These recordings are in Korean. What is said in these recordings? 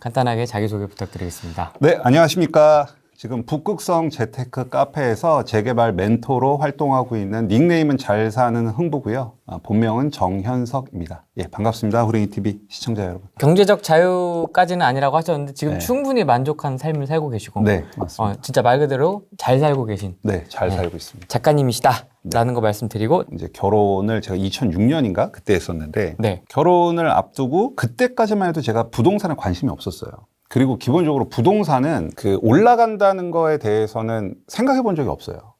간단하게 자기소개 부탁드리겠습니다. 네, 안녕하십니까. 지금 북극성 재테크 카페에서 재개발 멘토로 활동하고 있는 닉네임은 잘 사는 흥부고요. 본명은 정현석입니다. 예, 반갑습니다. 후랭이TV 시청자 여러분. 경제적 자유까지는 아니라고 하셨는데 지금 네. 충분히 만족한 삶을 살고 계시고 네, 맞습니다. 진짜 말 그대로 잘 살고 계신 네, 잘 살고 있습니다. 작가님이시다라는 거 말씀드리고 이제 결혼을 제가 2006년인가 그때 했었는데 네. 결혼을 앞두고 그때까지만 해도 제가 부동산에 관심이 없었어요. 그리고 기본적으로 부동산은 그 올라간다는 거에 대해서는 생각해 본 적이 없어요.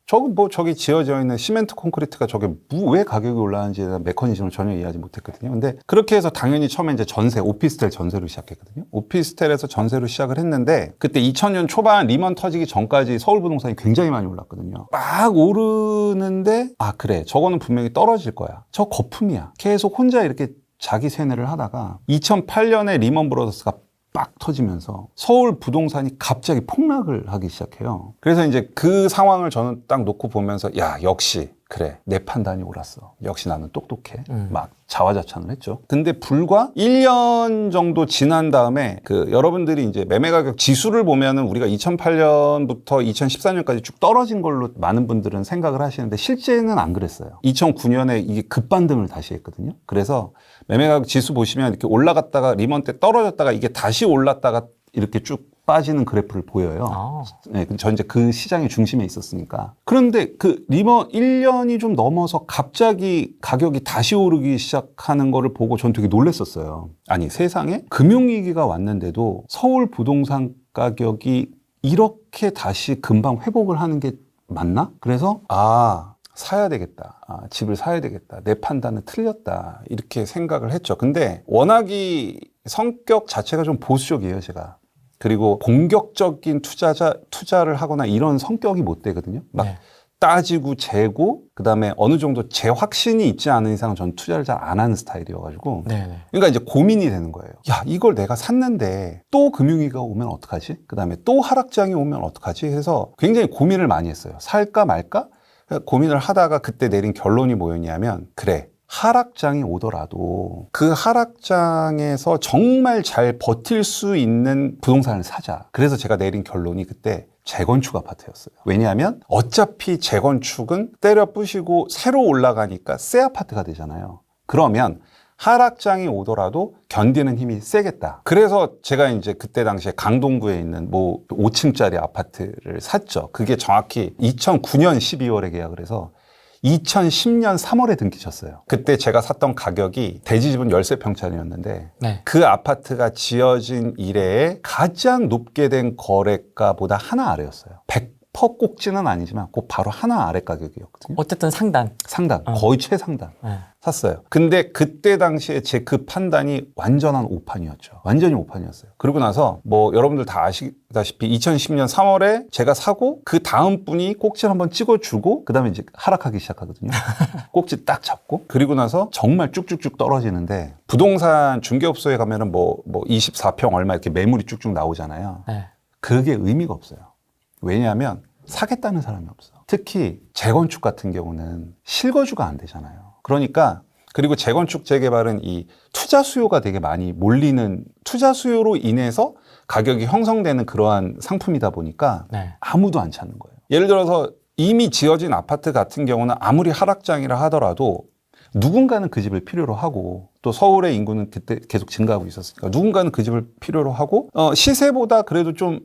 저기 지어져 있는 시멘트 콘크리트가 저게 왜 가격이 올라가는지에 대한 메커니즘을 전혀 이해하지 못했거든요. 근데 그렇게 해서 당연히 처음에 이제 오피스텔 전세로 시작했거든요. 오피스텔에서 전세로 시작을 했는데 그때 2000년 초반 리먼 터지기 전까지 서울 부동산이 굉장히 많이 올랐거든요. 막 오르는데 그래, 저거는 분명히 떨어질 거야. 저 거품이야. 계속 혼자 이렇게 자기 세뇌를 하다가 2008년에 리먼 브러더스가 빡 터지면서 서울 부동산이 갑자기 폭락을 하기 시작해요. 그래서 이제 그 상황을 저는 딱 놓고 보면서 역시 그래, 내 판단이 옳았어. 역시 나는 똑똑해. 막 자화자찬을 했죠. 근데 불과 1년 정도 지난 다음에 여러분들이 이제 매매 가격 지수를 보면은 우리가 2008년부터 2014년까지 쭉 떨어진 걸로 많은 분들은 생각을 하시는데 실제는 안 그랬어요. 2009년에 이게 급반등을 다시 했거든요. 그래서 매매 가격 지수 보시면 이렇게 올라갔다가 리먼 때 떨어졌다가 이게 다시 올랐다가 이렇게 쭉 빠지는 그래프를 보여요. 네, 전 이제 그 시장의 중심에 있었으니까. 그런데 그 리먼 1년이 좀 넘어서 갑자기 가격이 다시 오르기 시작하는 거를 보고 전 되게 놀랐었어요. 아니, 세상에 금융위기가 왔는데도 서울 부동산 가격이 이렇게 다시 금방 회복을 하는 게 맞나? 그래서 사야 되겠다. 집을 사야 되겠다. 내 판단은 틀렸다. 이렇게 생각을 했죠. 근데 워낙이 성격 자체가 좀 보수적이에요, 제가. 그리고 공격적인 투자를 하거나 이런 성격이 못 되거든요. 막 따지고 재고, 그 다음에 어느 정도 제 확신이 있지 않은 이상은 전 투자를 잘 안 하는 스타일이어가지고. 그러니까 이제 고민이 되는 거예요. 이걸 내가 샀는데 또 금융위기가 오면 어떡하지? 그 다음에 또 하락장이 오면 어떡하지? 해서 굉장히 고민을 많이 했어요. 살까 말까? 고민을 하다가 그때 내린 결론이 뭐였냐면, 그래, 하락장이 오더라도 그 하락장에서 정말 잘 버틸 수 있는 부동산을 사자. 그래서 제가 내린 결론이 그때 재건축 아파트였어요. 왜냐하면 어차피 재건축은 때려 부시고 새로 올라가니까 새 아파트가 되잖아요. 그러면 하락장이 오더라도 견디는 힘이 세겠다. 그래서 제가 이제 그때 당시에 강동구에 있는 5층짜리 아파트를 샀죠. 그게 정확히 2009년 12월에 계약을 해서 2010년 3월에 등기 쳤어요. 그때 제가 샀던 가격이 대지집은 13평짜리였는데 그 아파트가 지어진 이래에 가장 높게 된 거래가보다 하나 아래였어요. 100% 꼭지는 아니지만 그 바로 하나 아래 가격이었거든요. 어쨌든 상단. 거의 최상단. 샀어요. 근데 그때 당시에 제 그 판단이 완전한 오판이었죠. 완전히 오판이었어요. 그러고 나서 여러분들 다 아시다시피 2010년 3월에 제가 사고 그 다음 분이 꼭지를 한번 찍어주고 그 다음에 이제 하락하기 시작하거든요. 꼭지 딱 잡고 그리고 나서 정말 쭉쭉쭉 떨어지는데 부동산 중개업소에 가면은 24평 얼마 이렇게 매물이 쭉쭉 나오잖아요. 그게 의미가 없어요. 왜냐하면 사겠다는 사람이 없어. 특히 재건축 같은 경우는 실거주가 안 되잖아요. 그러니까 그리고 재건축 재개발은 이 투자 수요가 되게 많이 몰리는 투자 수요로 인해서 가격이 형성되는 그러한 상품이다 보니까 아무도 안 찾는 거예요. 예를 들어서 이미 지어진 아파트 같은 경우는 아무리 하락장이라 하더라도 누군가는 그 집을 필요로 하고 또 서울의 인구는 그때 계속 증가하고 있었으니까 누군가는 그 집을 필요로 하고 시세보다 그래도 좀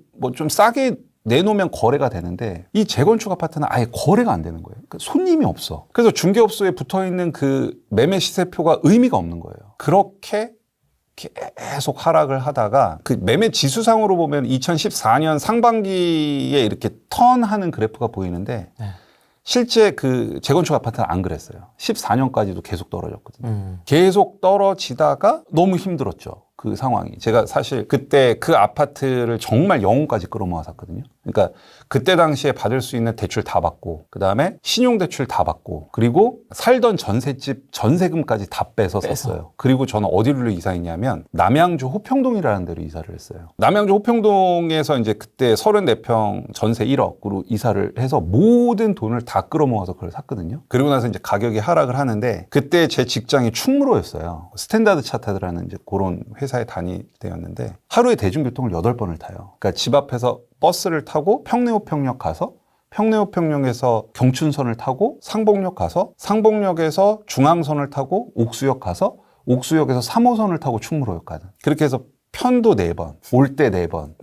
싸게 내놓으면 거래가 되는데 이 재건축 아파트는 아예 거래가 안 되는 거예요. 그러니까 손님이 없어. 그래서 중개업소에 붙어있는 그 매매 시세표가 의미가 없는 거예요. 그렇게 계속 하락을 하다가 그 매매 지수상으로 보면 2014년 상반기에 이렇게 턴하는 그래프가 보이는데 실제 그 재건축 아파트는 안 그랬어요. 14년까지도 계속 떨어졌거든요. 계속 떨어지다가 너무 힘들었죠. 그 상황이. 제가 사실 그때 그 아파트를 정말 영혼까지 끌어모아 샀거든요. 그러니까 그때 당시에 받을 수 있는 대출 다 받고 그다음에 신용대출 다 받고 그리고 살던 전셋집 전세금까지 다 빼서 샀어요. 그리고 저는 어디로 이사했냐면 남양주 호평동이라는 데로 이사를 했어요. 남양주 호평동에서 이제 그때 34평 전세 1억으로 이사를 해서 모든 돈을 다 끌어모아서 그걸 샀거든요. 그리고 나서 이제 가격이 하락을 하는데 그때 제 직장이 충무로였어요. 스탠다드 차타드라는 이제 그런 회사 회사에 다닐 때였는데 하루에 대중교통을 8번을 타요. 그러니까 집 앞에서 버스를 타고 평내호평역 가서 평내호평역에서 경춘선을 타고 상봉역 가서 상봉역에서 중앙선을 타고 옥수역 가서 옥수역에서 3호선을 타고 충무로역 가는. 그렇게 해서 편도 4번, 올 때 4번.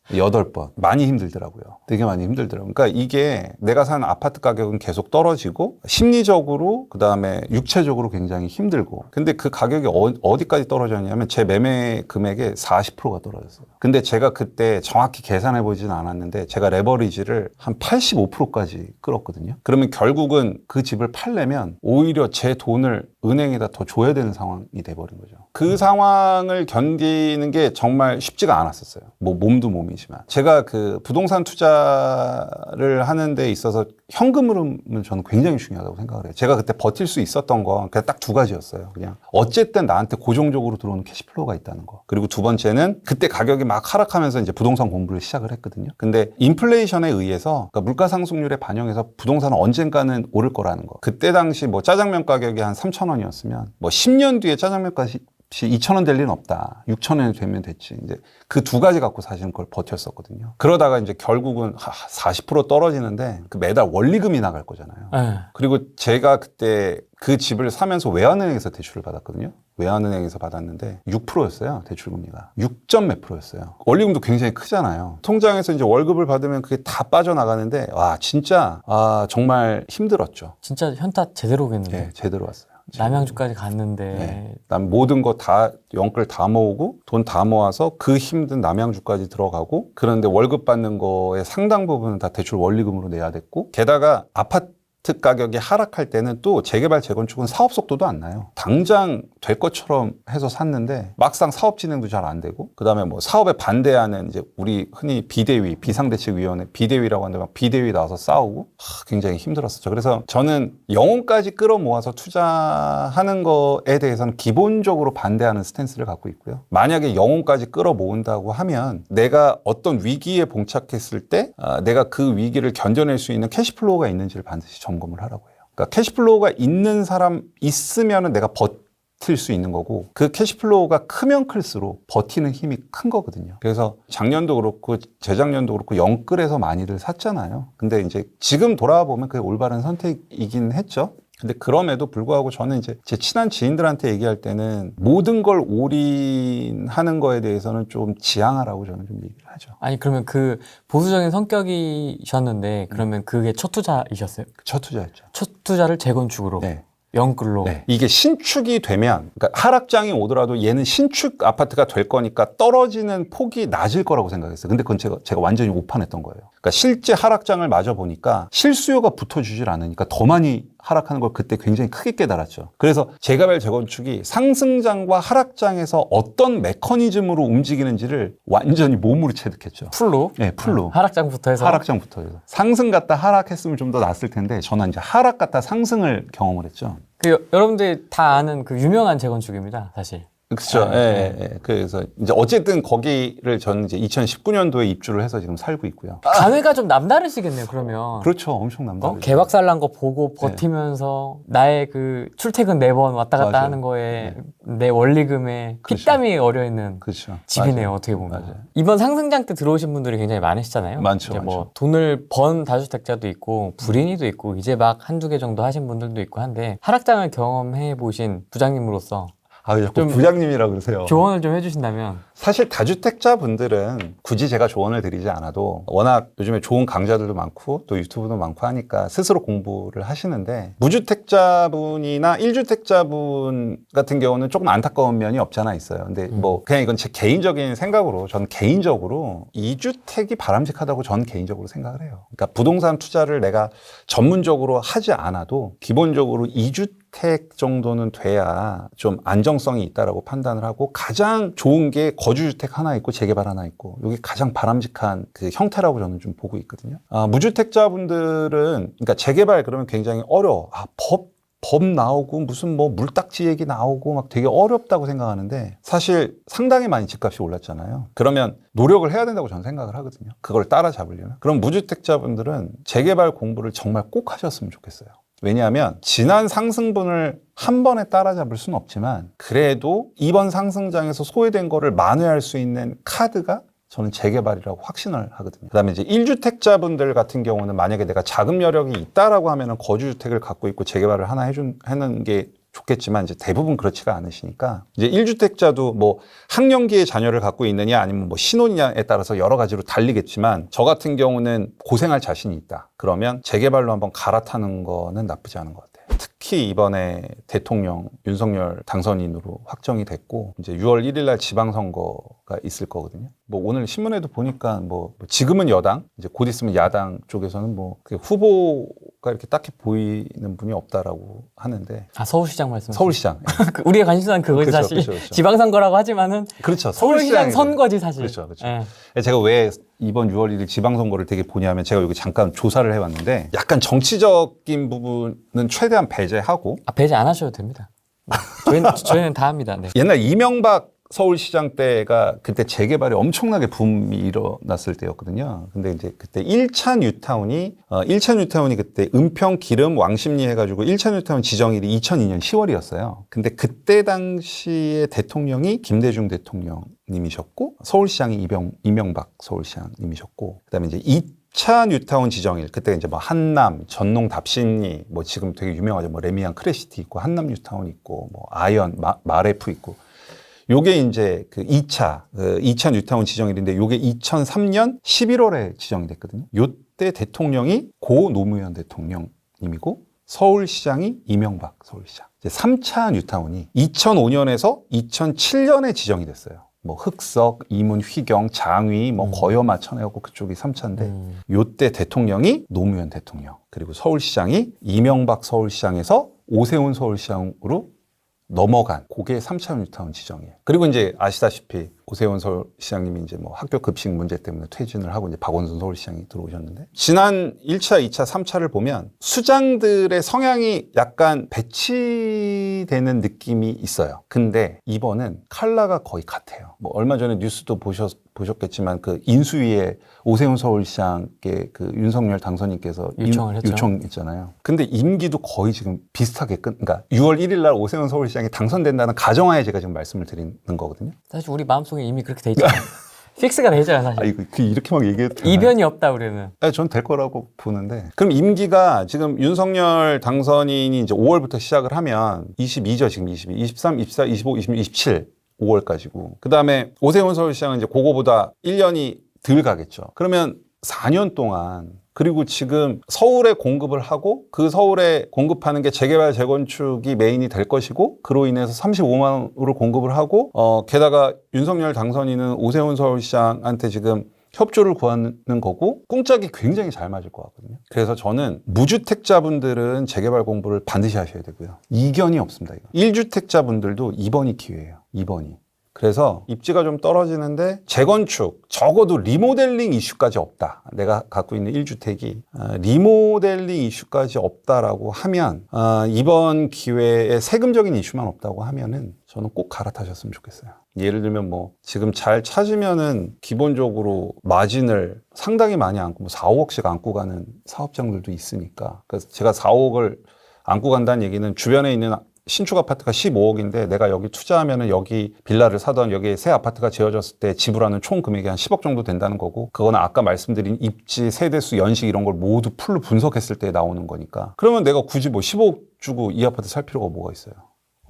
8번. 많이 힘들더라고요. 되게 많이 힘들더라고요. 그러니까 이게 내가 사는 아파트 가격은 계속 떨어지고 심리적으로 그다음에 육체적으로 굉장히 힘들고 근데 그 가격이 어디까지 떨어졌냐면 제 매매 금액의 40%가 떨어졌어요. 근데 제가 그때 정확히 계산해 보진 않았는데 제가 레버리지를 한 85%까지 끌었거든요. 그러면 결국은 그 집을 팔려면 오히려 제 돈을 은행에다 더 줘야 되는 상황이 돼버린 거죠. 그 상황을 견디는 게 정말 쉽지가 않았었어요. 뭐 몸도 몸이지만 제가 그 부동산 투자를 하는 데 있어서 현금 흐름은 저는 굉장히 중요하다고 생각을 해요. 제가 그때 버틸 수 있었던 건 그냥 딱 2가지였어요. 그냥 어쨌든 나한테 고정적으로 들어오는 캐시플로우가 있다는 거. 그리고 2번째는 그때 가격이 막 하락하면서 이제 부동산 공부를 시작을 했거든요. 근데 인플레이션에 의해서 그러니까 물가 상승률에 반영해서 부동산은 언젠가는 오를 거라는 거. 그때 당시 뭐 짜장면 가격이 한 3,000원이었으면 뭐 10년 뒤에 짜장면 값이 2,000원 될 리는 없다. 6,000원이 되면 됐지. 이제 그 2가지 갖고 사실은 그걸 버텼었거든요. 그러다가 이제 결국은 40% 떨어지는데 그 매달 원리금이 나갈 거잖아요. 네. 그리고 제가 그때 그 집을 사면서 외환은행에서 대출을 받았거든요. 외환은행에서 받았는데 6%였어요. 대출금리가. 6점 몇 %였어요. 원리금도 굉장히 크잖아요. 통장에서 이제 월급을 받으면 그게 다 빠져나가는데 와 진짜 정말 힘들었죠. 진짜 현타 제대로 오겠는데. 네, 제대로 왔어요. 남양주까지 갔는데. 네. 난 모든 거 다 영끌 다 모으고 돈 다 모아서 그 힘든 남양주까지 들어가고 그런데 월급 받는 거의 상당 부분은 다 대출 원리금으로 내야 됐고 게다가 아파트 가격이 하락할 때는 또 재개발 재건축은 사업 속도도 안 나요. 당장 될 것처럼 해서 샀는데 막상 사업 진행도 잘 안 되고 그다음에 뭐 사업에 반대하는 이제 우리 흔히 비대위 비상대책위원회 비대위라고 하는데 막 비대위 나와서 싸우고 굉장히 힘들었었죠. 그래서 저는 영혼까지 끌어모아서 투자하는 거에 대해서는 기본적으로 반대하는 스탠스를 갖고 있고요. 만약에 영혼까지 끌어모은다고 하면 내가 어떤 위기에 봉착했을 때 내가 그 위기를 견뎌낼 수 있는 캐시플로우가 있는지를 반드시 점검을 하라고 해요. 그러니까 캐시플로우가 있는 사람 있으면은 내가 버틸 수 있는 거고 그 캐시플로우가 크면 클수록 버티는 힘이 큰 거거든요. 그래서 작년도 그렇고 재작년도 그렇고 영끌에서 많이들 샀잖아요. 근데 이제 지금 돌아보면 그게 올바른 선택이긴 했죠. 근데 그럼에도 불구하고 저는 이제 제 친한 지인들한테 얘기할 때는 모든 걸 올인하는 거에 대해서는 좀 지양하라고 저는 좀 얘기를 하죠. 아니 그러면 그 보수적인 성격이셨는데 그러면 그게 첫 투자이셨어요? 첫 투자였죠. 첫 투자를 재건축으로? 네. 영끌로? 네. 이게 신축이 되면 그러니까 하락장이 오더라도 얘는 신축 아파트가 될 거니까 떨어지는 폭이 낮을 거라고 생각했어요. 근데 그건 제가 완전히 오판했던 거예요. 그러니까 실제 하락장을 맞아 보니까 실수요가 붙어주질 않으니까 더 많이 하락하는 걸 그때 굉장히 크게 깨달았죠. 그래서 재개발 재건축이 상승장과 하락장에서 어떤 메커니즘으로 움직이는지를 완전히 몸으로 체득했죠. 풀로? 네, 풀로. 하락장부터 해서? 하락장부터 해서. 상승 갔다 하락했으면 좀 더 낫을 텐데 저는 이제 하락 갔다 상승을 경험을 했죠. 여러분들이 다 아는 그 유명한 재건축입니다, 사실. 그렇죠. 그래서 이제 어쨌든 거기를 저는 이제 2019년도에 입주를 해서 지금 살고 있고요. 감회가 좀 남다르시겠네요, 그러면. 그렇죠. 엄청 남다르죠. 개박살 난 거 보고 버티면서 나의 그 출퇴근 4번 왔다 갔다 맞아요. 하는 거에 내 원리금에 그렇죠. 피땀이 어려 있는 그렇죠. 집이네요, 맞아요. 어떻게 보면. 맞아요. 이번 상승장 때 들어오신 분들이 굉장히 많으시잖아요. 많죠, 이제 뭐 많죠. 돈을 번 다주택자도 있고 불인이도 있고 이제 막 한두 개 정도 하신 분들도 있고 한데 하락장을 경험해 보신 부장님으로서 자꾸 좀 부장님이라 그러세요. 조언을 좀 해주신다면. 사실 다주택자분들은 굳이 제가 조언을 드리지 않아도 워낙 요즘에 좋은 강좌들도 많고 또 유튜브도 많고 하니까 스스로 공부를 하시는데 무주택자분이나 1주택자분 같은 경우는 조금 안타까운 면이 없잖아 있어요. 근데 뭐 그냥 이건 제 개인적인 생각으로 전 개인적으로 2주택이 바람직하다고 전 개인적으로 생각을 해요. 그러니까 부동산 투자를 내가 전문적으로 하지 않아도 기본적으로 2주택 정도는 돼야 좀 안정성이 있다라고 판단을 하고 가장 좋은 게 거주주택 하나 있고 재개발 하나 있고 이게 가장 바람직한 그 형태라고 저는 좀 보고 있거든요. 무주택자분들은 그러니까 재개발 그러면 굉장히 어려워. 법 나오고 무슨 뭐 물딱지 얘기 나오고 막 되게 어렵다고 생각하는데 사실 상당히 많이 집값이 올랐잖아요. 그러면 노력을 해야 된다고 저는 생각을 하거든요. 그걸 따라잡으려면. 그럼 무주택자분들은 재개발 공부를 정말 꼭 하셨으면 좋겠어요. 왜냐하면 지난 상승분을 한 번에 따라잡을 수는 없지만 그래도 이번 상승장에서 소외된 거를 만회할 수 있는 카드가 저는 재개발이라고 확신을 하거든요. 그다음에 이제 1주택자분들 같은 경우는 만약에 내가 자금 여력이 있다라고 하면은 거주주택을 갖고 있고 재개발을 하나 하는 게 좋겠지만 이제 대부분 그렇지가 않으시니까 이제 1주택자도 뭐 학령기의 자녀를 갖고 있느냐 아니면 뭐 신혼이냐에 따라서 여러 가지로 달리겠지만 저 같은 경우는 고생할 자신이 있다. 그러면 재개발로 한번 갈아타는 거는 나쁘지 않은 것 같아요. 특히 이번에 대통령 윤석열 당선인으로 확정이 됐고 이제 6월 1일 날 지방선거가 있을 거거든요. 뭐 오늘 신문에도 보니까 뭐 지금은 여당, 이제 곧 있으면 야당 쪽에서는 뭐 그 후보가 이렇게 딱히 보이는 분이 없다라고 하는데. 서울시장 말씀. 서울시장. 우리가 관심사는 그거지. 그렇죠, 사실 그렇죠, 그렇죠. 지방선거라고 하지만은 그렇죠. 서울시장 선거지 사실. 그렇죠, 그렇죠. 예. 제가 왜 이번 6월 1일 지방선거를 되게 보냐면 제가 여기 잠깐 조사를 해봤는데 약간 정치적인 부분은 최대한 배제하고 배제 안 하셔도 됩니다. 저희는 다 합니다. 네. 옛날 이명박 서울시장 때가 그때 재개발이 엄청나게 붐이 일어났을 때였거든요. 근데 이제 그때 1차 뉴타운이 그때 은평, 기름, 왕십리 해가지고 1차 뉴타운 지정일이 2002년 10월이었어요. 근데 그때 당시에 대통령이 김대중 대통령님이셨고 서울시장이 이명박 서울시장님이셨고 그다음에 이제 2차 뉴타운 지정일 그때 이제 뭐 한남, 전농, 답심리 뭐 지금 되게 유명하죠. 뭐 레미안 크레시티 있고 한남 뉴타운 있고 뭐 아현, 마레프 있고 요게 이제 그 2차 뉴타운 지정일인데 요게 2003년 11월에 지정이 됐거든요. 요때 대통령이 고 노무현 대통령님이고 서울시장이 이명박 서울시장. 이제 3차 뉴타운이 2005년에서 2007년에 지정이 됐어요. 뭐 흑석, 이문, 휘경, 장위, 뭐 거여마, 천해하고 그쪽이 3차인데 요때 대통령이 노무현 대통령 그리고 서울시장이 이명박 서울시장에서 오세훈 서울시장으로 넘어간 그게 3차 뉴타운 지정이에요. 그리고 이제 아시다시피 오세훈 서울시장님이 이제 뭐 학교 급식 문제 때문에 퇴진을 하고 이제 박원순 서울시장이 들어오셨는데 지난 1차, 2차, 3차를 보면 수장들의 성향이 약간 배치되는 느낌이 있어요. 근데 이번은 컬러가 거의 같아요. 뭐 얼마 전에 뉴스도 보셨겠지만 그 인수위에 오세훈 서울시장께 그 윤석열 당선인께서 요청했잖아요. 근데 임기도 거의 지금 비슷하게 그러니까 6월 1일 날 오세훈 서울시장이 당선된다는 가정하에 제가 지금 말씀을 드리는 거거든요. 사실 우리 마음속에 이미 그렇게 돼 있잖아요. 픽스가 돼 있잖아요, 사실. 이거 이렇게 막 얘기해도 이변이 없다 우리는. 전 될 거라고 보는데. 그럼 임기가 지금 윤석열 당선인이 이제 5월부터 시작을 하면 22죠, 지금 22, 23, 24, 25, 26, 27. 5월까지고. 그 다음에 오세훈 서울시장은 이제 그거보다 1년이 덜 가겠죠. 그러면 4년 동안 그리고 지금 서울에 공급을 하고 그 서울에 공급하는 게 재개발 재건축이 메인이 될 것이고 그로 인해서 35만 원으로 공급을 하고 게다가 윤석열 당선인은 오세훈 서울시장한테 지금 협조를 구하는 거고 꿍짝이 굉장히 잘 맞을 것 같거든요. 그래서 저는 무주택자분들은 재개발 공부를 반드시 하셔야 되고요. 이견이 없습니다. 이거. 1주택자분들도 이번이 기회예요. 이번이. 그래서 입지가 좀 떨어지는데 재건축, 적어도 리모델링 이슈까지 없다. 내가 갖고 있는 1주택이 리모델링 이슈까지 없다라고 하면 이번 기회에 세금적인 이슈만 없다고 하면은 저는 꼭 갈아타셨으면 좋겠어요. 예를 들면 뭐 지금 잘 찾으면은 기본적으로 마진을 상당히 많이 안고 뭐 4, 5억씩 안고 가는 사업장들도 있으니까. 그래서 제가 4, 5억을 안고 간다는 얘기는 주변에 있는 신축 아파트가 15억인데 내가 여기 투자하면은 여기 빌라를 사던 여기에 새 아파트가 지어졌을 때 지불하는 총 금액이 한 10억 정도 된다는 거고 그거는 아까 말씀드린 입지, 세대수, 연식 이런 걸 모두 풀로 분석했을 때 나오는 거니까 그러면 내가 굳이 뭐 15억 주고 이 아파트 살 필요가 뭐가 있어요.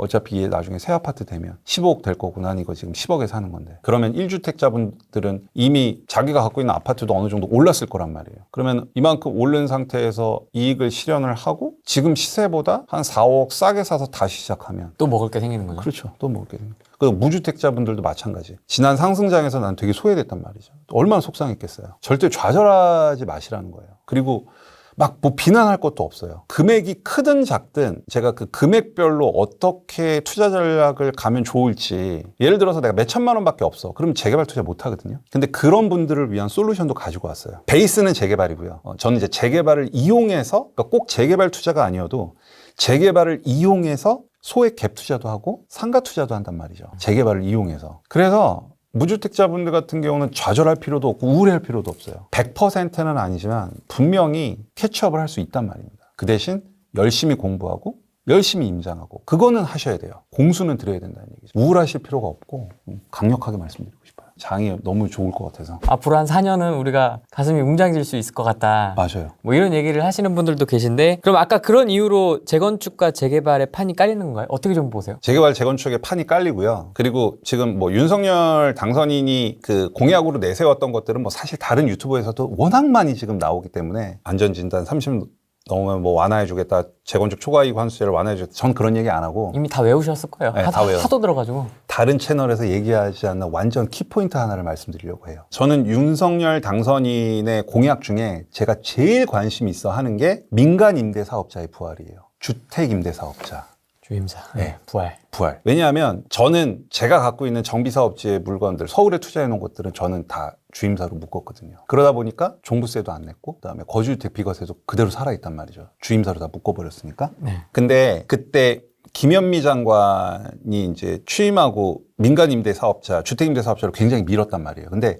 어차피 이게 나중에 새 아파트 되면 15억 될 거고 난 이거 지금 10억에 사는 건데 그러면 1주택자분들은 이미 자기가 갖고 있는 아파트도 어느 정도 올랐을 거란 말이에요. 그러면 이만큼 오른 상태에서 이익을 실현을 하고 지금 시세보다 한 4억 싸게 사서 다시 시작하면 또 먹을 게 생기는 거죠. 그렇죠. 또 먹을 게 생기는 거죠. 그리고 무주택자분들도 마찬가지. 지난 상승장에서 난 되게 소외됐단 말이죠. 얼마나 속상했겠어요. 절대 좌절하지 마시라는 거예요. 그리고 막 뭐 비난할 것도 없어요. 금액이 크든 작든 제가 그 금액별로 어떻게 투자 전략을 가면 좋을지 예를 들어서 내가 몇 천만 원밖에 없어. 그럼 재개발 투자 못 하거든요. 근데 그런 분들을 위한 솔루션도 가지고 왔어요. 베이스는 재개발이고요. 저는 이제 재개발을 이용해서 그러니까 꼭 재개발 투자가 아니어도 재개발을 이용해서 소액 갭 투자도 하고 상가 투자도 한단 말이죠. 재개발을 이용해서. 그래서 무주택자분들 같은 경우는 좌절할 필요도 없고 우울해할 필요도 없어요. 100%는 아니지만 분명히 캐치업을 할 수 있단 말입니다. 그 대신 열심히 공부하고 열심히 임장하고 그거는 하셔야 돼요. 공수는 드려야 된다는 얘기죠. 우울하실 필요가 없고 강력하게 말씀드리고 싶어요. 장이 너무 좋을 것 같아서. 앞으로 한 4년은 우리가 가슴이 웅장해질 수 있을 것 같다. 맞아요. 뭐 이런 얘기를 하시는 분들도 계신데 그럼 아까 그런 이유로 재건축과 재개발의 판이 깔리는 건가요? 어떻게 좀 보세요? 재개발 재건축의 판이 깔리고요. 그리고 지금 뭐 윤석열 당선인이 그 공약으로 내세웠던 것들은 뭐 사실 다른 유튜버에서도 워낙 많이 지금 나오기 때문에 안전진단 30 넘으면 뭐 완화해주겠다. 재건축 초과이익 환수제를 완화해주겠다. 전 그런 얘기 안 하고 이미 다 외우셨을 거예요. 네, 다 외워요. 하도 들어가지고. 다른 채널에서 얘기하지 않는 완전 키포인트 하나를 말씀드리려고 해요. 저는 윤석열 당선인의 공약 중에 제가 제일 관심이 있어 하는 게 민간 임대 사업자의 부활이에요. 주택 임대 사업자. 주임사. 네. 부활. 왜냐하면 저는 제가 갖고 있는 정비사업지의 물건들, 서울에 투자해 놓은 것들은 저는 다 주임사로 묶었거든요. 그러다 보니까 종부세도 안 냈고 그다음에 거주주택 비과세도 그대로 살아있단 말이죠. 주임사로 다 묶어버렸으니까. 네. 근데 그때 김현미 장관이 이제 취임하고 민간 임대 사업자, 주택 임대 사업자를 굉장히 밀었단 말이에요. 근데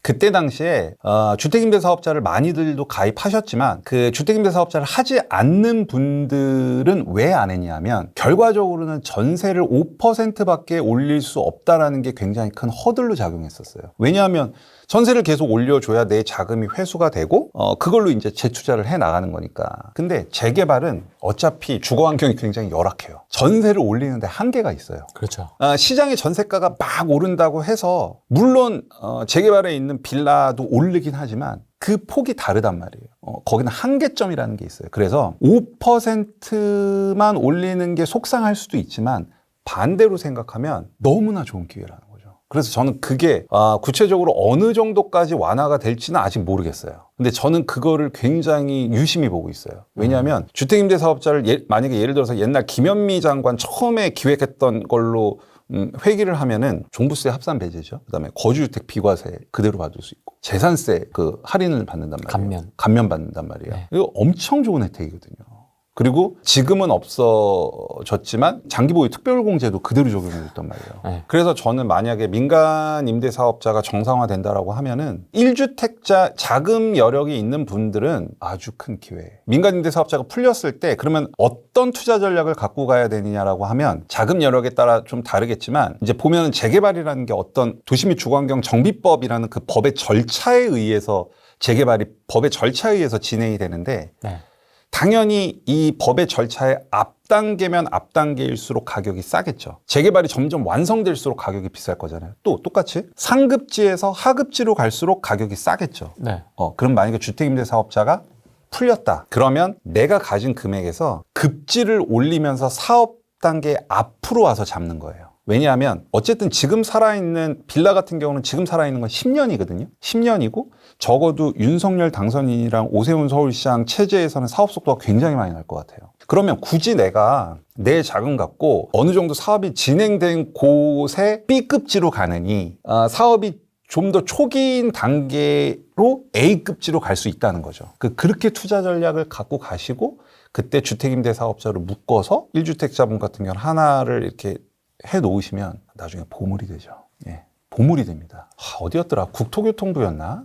그때 당시에 주택임대사업자를 많이들도 가입하셨지만 그 주택임대사업자를 하지 않는 분들은 왜 안 했냐면 결과적으로는 전세를 5%밖에 올릴 수 없다라는 게 굉장히 큰 허들로 작용했었어요. 왜냐하면 전세를 계속 올려줘야 내 자금이 회수가 되고 그걸로 이제 재투자를 해 나가는 거니까. 근데 재개발은 어차피 주거 환경이 굉장히 열악해요. 전세를 올리는데 한계가 있어요. 그렇죠. 시장의 전세가가 막 오른다고 해서 물론 재개발에 있는 빌라도 오르긴 하지만 그 폭이 다르단 말이에요. 거기는 한계점이라는 게 있어요. 그래서 5%만 올리는 게 속상할 수도 있지만 반대로 생각하면 너무나 좋은 기회라는 거죠. 그래서 저는 그게 구체적으로 어느 정도까지 완화가 될지는 아직 모르겠어요. 근데 저는 그거를 굉장히 유심히 보고 있어요. 왜냐하면 주택임대사업자를 만약에 예를 들어서 옛날 김현미 장관 처음에 기획했던 걸로 회기를 하면은 종부세 합산 배제죠. 그다음에 거주주택 비과세 그대로 받을 수 있고 재산세 그 할인을 받는단 말이에요. 감면 받는단 말이에요. 네. 이거 엄청 좋은 혜택이거든요. 그리고 지금은 없어졌지만 장기보유 특별공제도 그대로 적용이 됐단 말이에요. 네. 그래서 저는 만약에 민간 임대사업자가 정상화된다라고 하면은 1주택자 자금 여력이 있는 분들은 아주 큰 기회. 민간 임대사업자가 풀렸을 때 그러면 어떤 투자 전략을 갖고 가야 되느냐라고 하면 자금 여력에 따라 좀 다르겠지만 이제 보면은 재개발이라는 게 어떤 도시 및 주거환경 정비법이라는 그 법의 절차에 의해서 재개발이 법의 절차에 의해서 진행이 되는데 네. 당연히 이 법의 절차의 앞단계면 앞단계일수록 가격이 싸겠죠. 재개발이 점점 완성될수록 가격이 비쌀 거잖아요. 또 똑같이 상급지에서 하급지로 갈수록 가격이 싸겠죠. 네. 그럼 만약에 주택임대사업자가 풀렸다. 그러면 내가 가진 금액에서 급지를 올리면서 사업 단계 앞으로 와서 잡는 거예요. 왜냐하면 어쨌든 지금 살아있는 빌라 같은 경우는 지금 살아있는 건 10년이거든요. 10년이고 적어도 윤석열 당선인이랑 오세훈 서울시장 체제에서는 사업 속도가 굉장히 많이 날 것 같아요. 그러면 굳이 내가 내 자금 갖고 어느 정도 사업이 진행된 곳에 B급지로 가느니 사업이 좀 더 초기인 단계로 A급지로 갈 수 있다는 거죠. 그렇게 투자 전략을 갖고 가시고 그때 주택임대사업자를 묶어서 1주택자분 같은 경우는 하나를 이렇게 해 놓으시면 나중에 보물이 되죠. 예. 보물이 됩니다. 어디였더라? 국토교통부였나?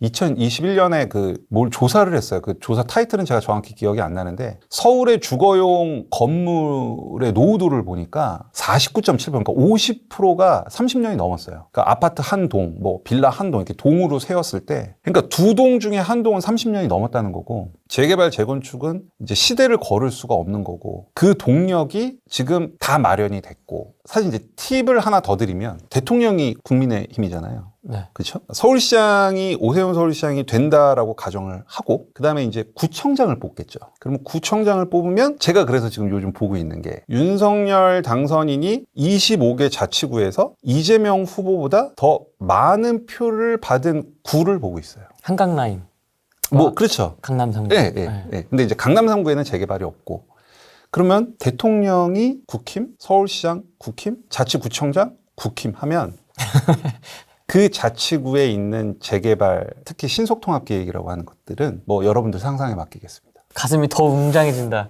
2021년에 뭘 조사를 했어요. 그 조사 타이틀은 제가 정확히 기억이 안 나는데 서울의 주거용 건물의 노후도를 보니까 49.7%, 그러니까 50%가 30년이 넘었어요. 그러니까 아파트 한 동, 뭐 빌라 한 동 이렇게 동으로 세웠을 때, 그러니까 두 동 중에 한 동은 30년이 넘었다는 거고 재개발 재건축은 이제 시대를 걸을 수가 없는 거고 그 동력이 지금 다 마련이 됐고 사실 이제 팁을 하나 더 드리면 대통령이 국민의힘이잖아요. 네. 그렇죠? 서울시장이 오세훈 서울시장이 된다라고 가정을 하고 그다음에 이제 구청장을 뽑겠죠. 그러면 구청장을 뽑으면 제가 그래서 지금 요즘 보고 있는 게 윤석열 당선인이 25개 자치구에서 이재명 후보보다 더 많은 표를 받은 구를 보고 있어요. 한강 라인. 그렇죠. 강남 3구. 네. 근데 이제 강남 3구에는 재개발이 없고 그러면 대통령이 국힘, 서울시장 국힘, 자치구청장 국힘 하면 그 자치구에 있는 재개발, 특히 신속통합계획이라고 하는 것들은 뭐 여러분들 상상에 맡기겠습니다. 가슴이 더 웅장해진다.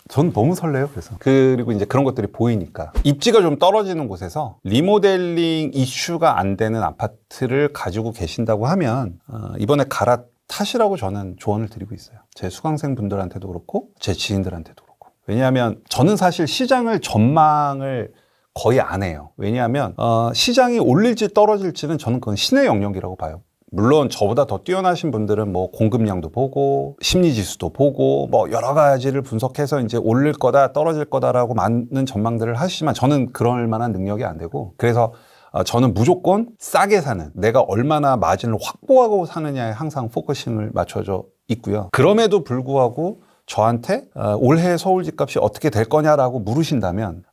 전 너무 설레요. 그래서 그리고 이제 그런 것들이 보이니까 입지가 좀 떨어지는 곳에서 리모델링 이슈가 안 되는 아파트를 가지고 계신다고 하면 이번에 탓이라고 저는 조언을 드리고 있어요. 제 수강생 분들한테도 그렇고 제 지인들한테도 그렇고. 왜냐하면 저는 사실 시장을 전망을 거의 안 해요. 왜냐하면 시장이 올릴지 떨어질지는 저는 그건 신의 영역이라고 봐요. 물론 저보다 더 뛰어나신 분들은 뭐 공급량도 보고 심리지수도 보고 뭐 여러 가지를 분석해서 이제 오를 거다 떨어질 거다라고 많은 전망들을 하시지만 저는 그럴 만한 능력이 안 되고, 그래서 저는 무조건 싸게 사는, 내가 얼마나 마진을 확보하고 사느냐에 항상 포커싱을 맞춰져 있고요. 그럼에도 불구하고 저한테 올해 서울 집값이 어떻게 될 거냐라고 물으신다면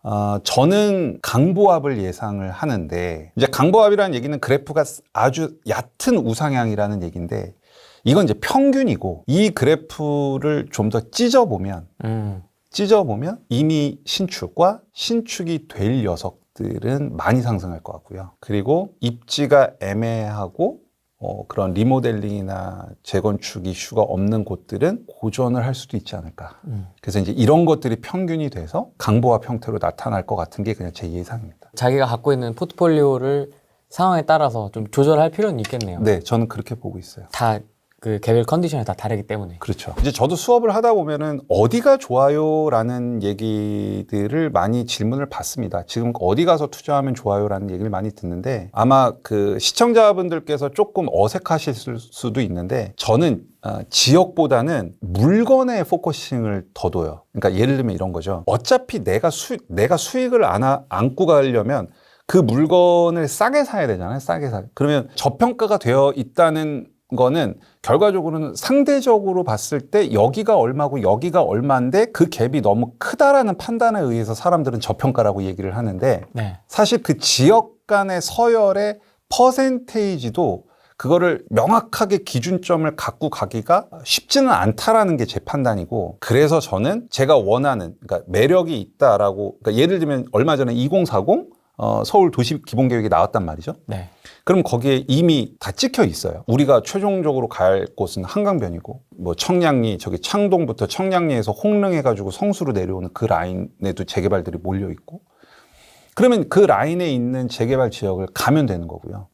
저는 강보합을 예상을 하는데, 이제 강보합이라는 얘기는 그래프가 아주 얕은 우상향이라는 얘기인데 이건 이제 평균이고, 이 그래프를 좀 더 찢어보면 이미 신축과 신축이 될 녀석들은 많이 상승할 것 같고요. 그리고 입지가 애매하고 그런 리모델링이나 재건축 이슈가 없는 곳들은 고전을 할 수도 있지 않을까. 그래서 이제 이런 것들이 평균이 돼서 강보합 형태로 나타날 것 같은 게 그냥 제 예상입니다. 자기가 갖고 있는 포트폴리오를 상황에 따라서 좀 조절할 필요는 있겠네요. 네, 저는 그렇게 보고 있어요. 다 그 개별 컨디션이 다 다르기 때문에. 그렇죠. 이제 저도 수업을 하다 보면은 어디가 좋아요라는 얘기들을 많이 질문을 받습니다. 지금 어디 가서 투자하면 좋아요라는 얘기를 많이 듣는데, 아마 그 시청자분들께서 조금 어색하실 수도 있는데 저는 지역보다는 물건에 포커싱을 더 둬요. 그러니까 예를 들면 이런 거죠. 어차피 내가 수익을 안고 가려면 그 물건을 싸게 사야 되잖아요. 싸게 사. 그러면 저평가가 되어 있다는 거는 결과적으로는 상대적으로 봤을 때 여기가 얼마고 여기가 얼마인데 그 갭이 너무 크다라는 판단에 의해서 사람들은 저평가라고 얘기를 하는데, 네. 사실 그 지역 간의 서열의 퍼센테이지도 그거를 명확하게 기준점을 갖고 가기가 쉽지는 않다라는 게 제 판단이고, 그래서 저는 제가 원하는, 그러니까 매력이 있다라고, 그러니까 예를 들면 얼마 전에 2040 서울 도시 기본계획이 나왔단 말이죠. 네. 그럼 거기에 이미 다 찍혀 있어요. 우리가 최종적으로 갈 곳은 한강변이고, 뭐 청량리, 저기 창동부터 청량리에서 홍릉해가지고 성수로 내려오는 그 라인에도 재개발들이 몰려 있고, 그러면 그 라인에 있는 재개발 지역을 가면 되는 거고요.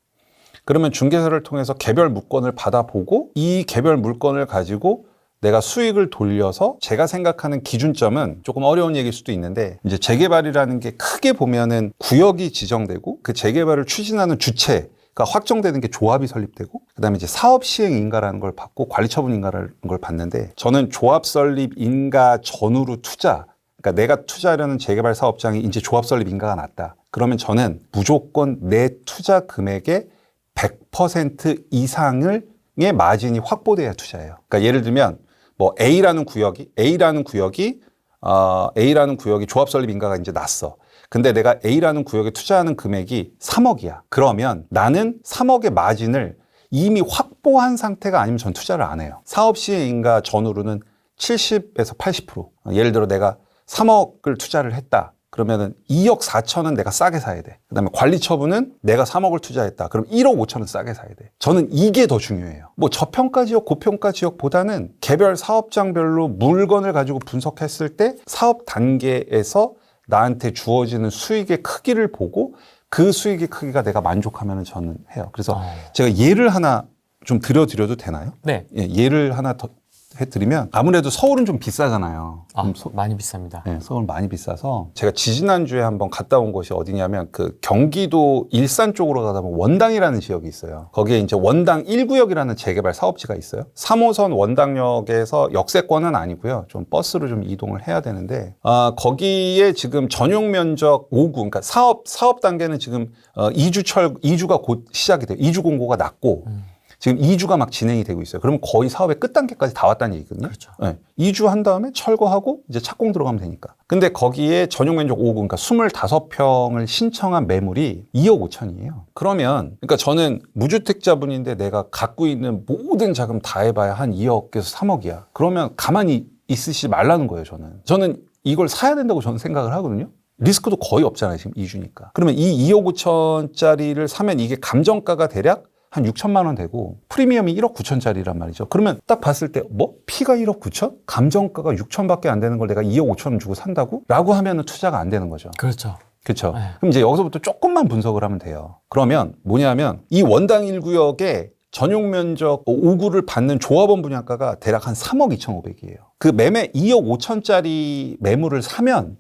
그러면 중개사를 통해서 개별 물건을 받아보고 이 개별 물건을 가지고 내가 수익을 돌려서, 제가 생각하는 기준점은 조금 어려운 얘기일 수도 있는데, 이제 재개발이라는 게 크게 보면은 구역이 지정되고 그 재개발을 추진하는 주체가 확정되는 게 조합이 설립되고, 그다음에 이제 사업 시행 인가라는 걸 받고 관리 처분 인가라는 걸 받는데, 저는 조합 설립 인가 전후로 투자, 그러니까 내가 투자하려는 재개발 사업장이 이제 조합 설립 인가가 났다. 그러면 저는 무조건 내 투자 금액의 100% 이상의 마진이 확보돼야 투자해요. 그러니까 예를 들면 뭐 A라는 구역이 조합 설립 인가가 이제 났어. 근데 내가 A라는 구역에 투자하는 금액이 3억이야. 그러면 나는 3억의 마진을 이미 확보한 상태가 아니면 전 투자를 안 해요. 사업 시행 인가 전후로는 70에서 80%. 예를 들어 내가 3억을 투자를 했다. 그러면은 2억 4천은 내가 싸게 사야 돼. 그다음에 관리 처분은 내가 3억을 투자했다. 그럼 1억 5천은 싸게 사야 돼. 저는 이게 더 중요해요. 뭐 저평가 지역, 고평가 지역보다는 개별 사업장별로 물건을 가지고 분석했을 때 사업 단계에서 나한테 주어지는 수익의 크기를 보고 그 수익의 크기가 내가 만족하면 저는 해요. 그래서 제가 예를 하나 좀 들어드려도 되나요? 네. 예, 예를 하나 더 해드리면, 아무래도 서울은 좀 비싸잖아요. 많이 비쌉니다. 네, 서울 많이 비싸서 제가 지지난주에 한번 갔다 온 곳이 어디냐면 그 경기도 일산 쪽으로 가다 보면 원당이라는 지역이 있어요. 거기에 이제 원당 1구역이라는 재개발 사업지가 있어요. 3호선 원당역에서 역세권은 아니고요. 좀 버스로 좀 이동을 해야 되는데, 거기에 지금 전용 면적 5구, 그러니까 사업 단계는 지금 2주가 곧 시작이 돼요. 2주 공고가 났고 지금 2주가 막 진행이 되고 있어요. 그러면 거의 사업의 끝 단계까지 다 왔다는 얘기거든요. 그렇죠. 네. 2주 한 다음에 철거하고 이제 착공 들어가면 되니까. 근데 거기에 전용 면적 5구, 그러니까 25평을 신청한 매물이 2억 5천이에요. 그러니까 저는 무주택자분인데 내가 갖고 있는 모든 자금 다 해봐야 한 2억에서 3억이야. 그러면 가만히 있으시지 말라는 거예요, 저는 이걸 사야 된다고 저는 생각을 하거든요. 리스크도 거의 없잖아요, 지금 2주니까. 그러면 이 2억 5천짜리를 사면 이게 감정가가 대략 한 6천만 원 되고 프리미엄이 1억 9천짜리란 말이죠. 그러면 딱 봤을 때 피가 1억 9천? 감정가가 6천밖에 안 되는 걸 내가 2억 5천 주고 산다고? 라고 하면 투자가 안 되는 거죠. 그렇죠. 그렇죠. 네. 그럼 이제 여기서부터 조금만 분석을 하면 돼요. 그러면 뭐냐면 이 원당 1구역에 전용 면적 5구를 받는 조합원 분양가가 대략 한 3억 2,500이에요. 그 매매 2억 5천짜리 매물을 사면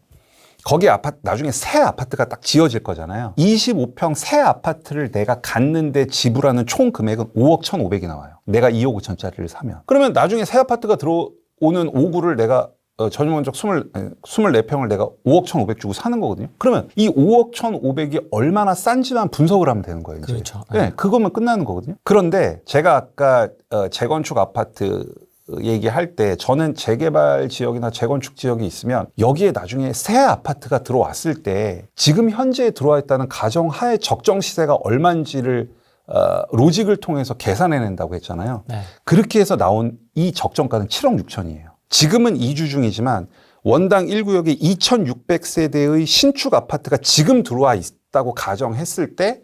거기 아파트 나중에 새 아파트가 딱 지어질 거잖아요. 25평 새 아파트를 내가 갔는데 지불하는 총 금액은 5억 1,500이 나와요. 내가 2억 5천짜리를 사면. 그러면 나중에 새 아파트가 들어오는 5구를 내가 전용 면적 24평을 내가 5억 1,500 주고 사는 거거든요. 그러면 이 5억 1,500이 얼마나 싼지만 분석을 하면 되는 거예요. 이제. 그렇죠. 네, 그거면 끝나는 거거든요. 그런데 제가 아까 재건축 아파트 얘기할 때 저는 재개발 지역이나 재건축 지역이 있으면 여기에 나중에 새 아파트가 들어왔을 때 지금 현재에 들어와 있다는 가정하에 적정 시세가 얼마인지를 로직을 통해서 계산해낸다고 했잖아요. 네. 그렇게 해서 나온 이 적정가는 7억 6천이에요. 지금은 이주 중이지만 원당 1구역에 2,600세대의 신축 아파트가 지금 들어와 있다고 가정했을 때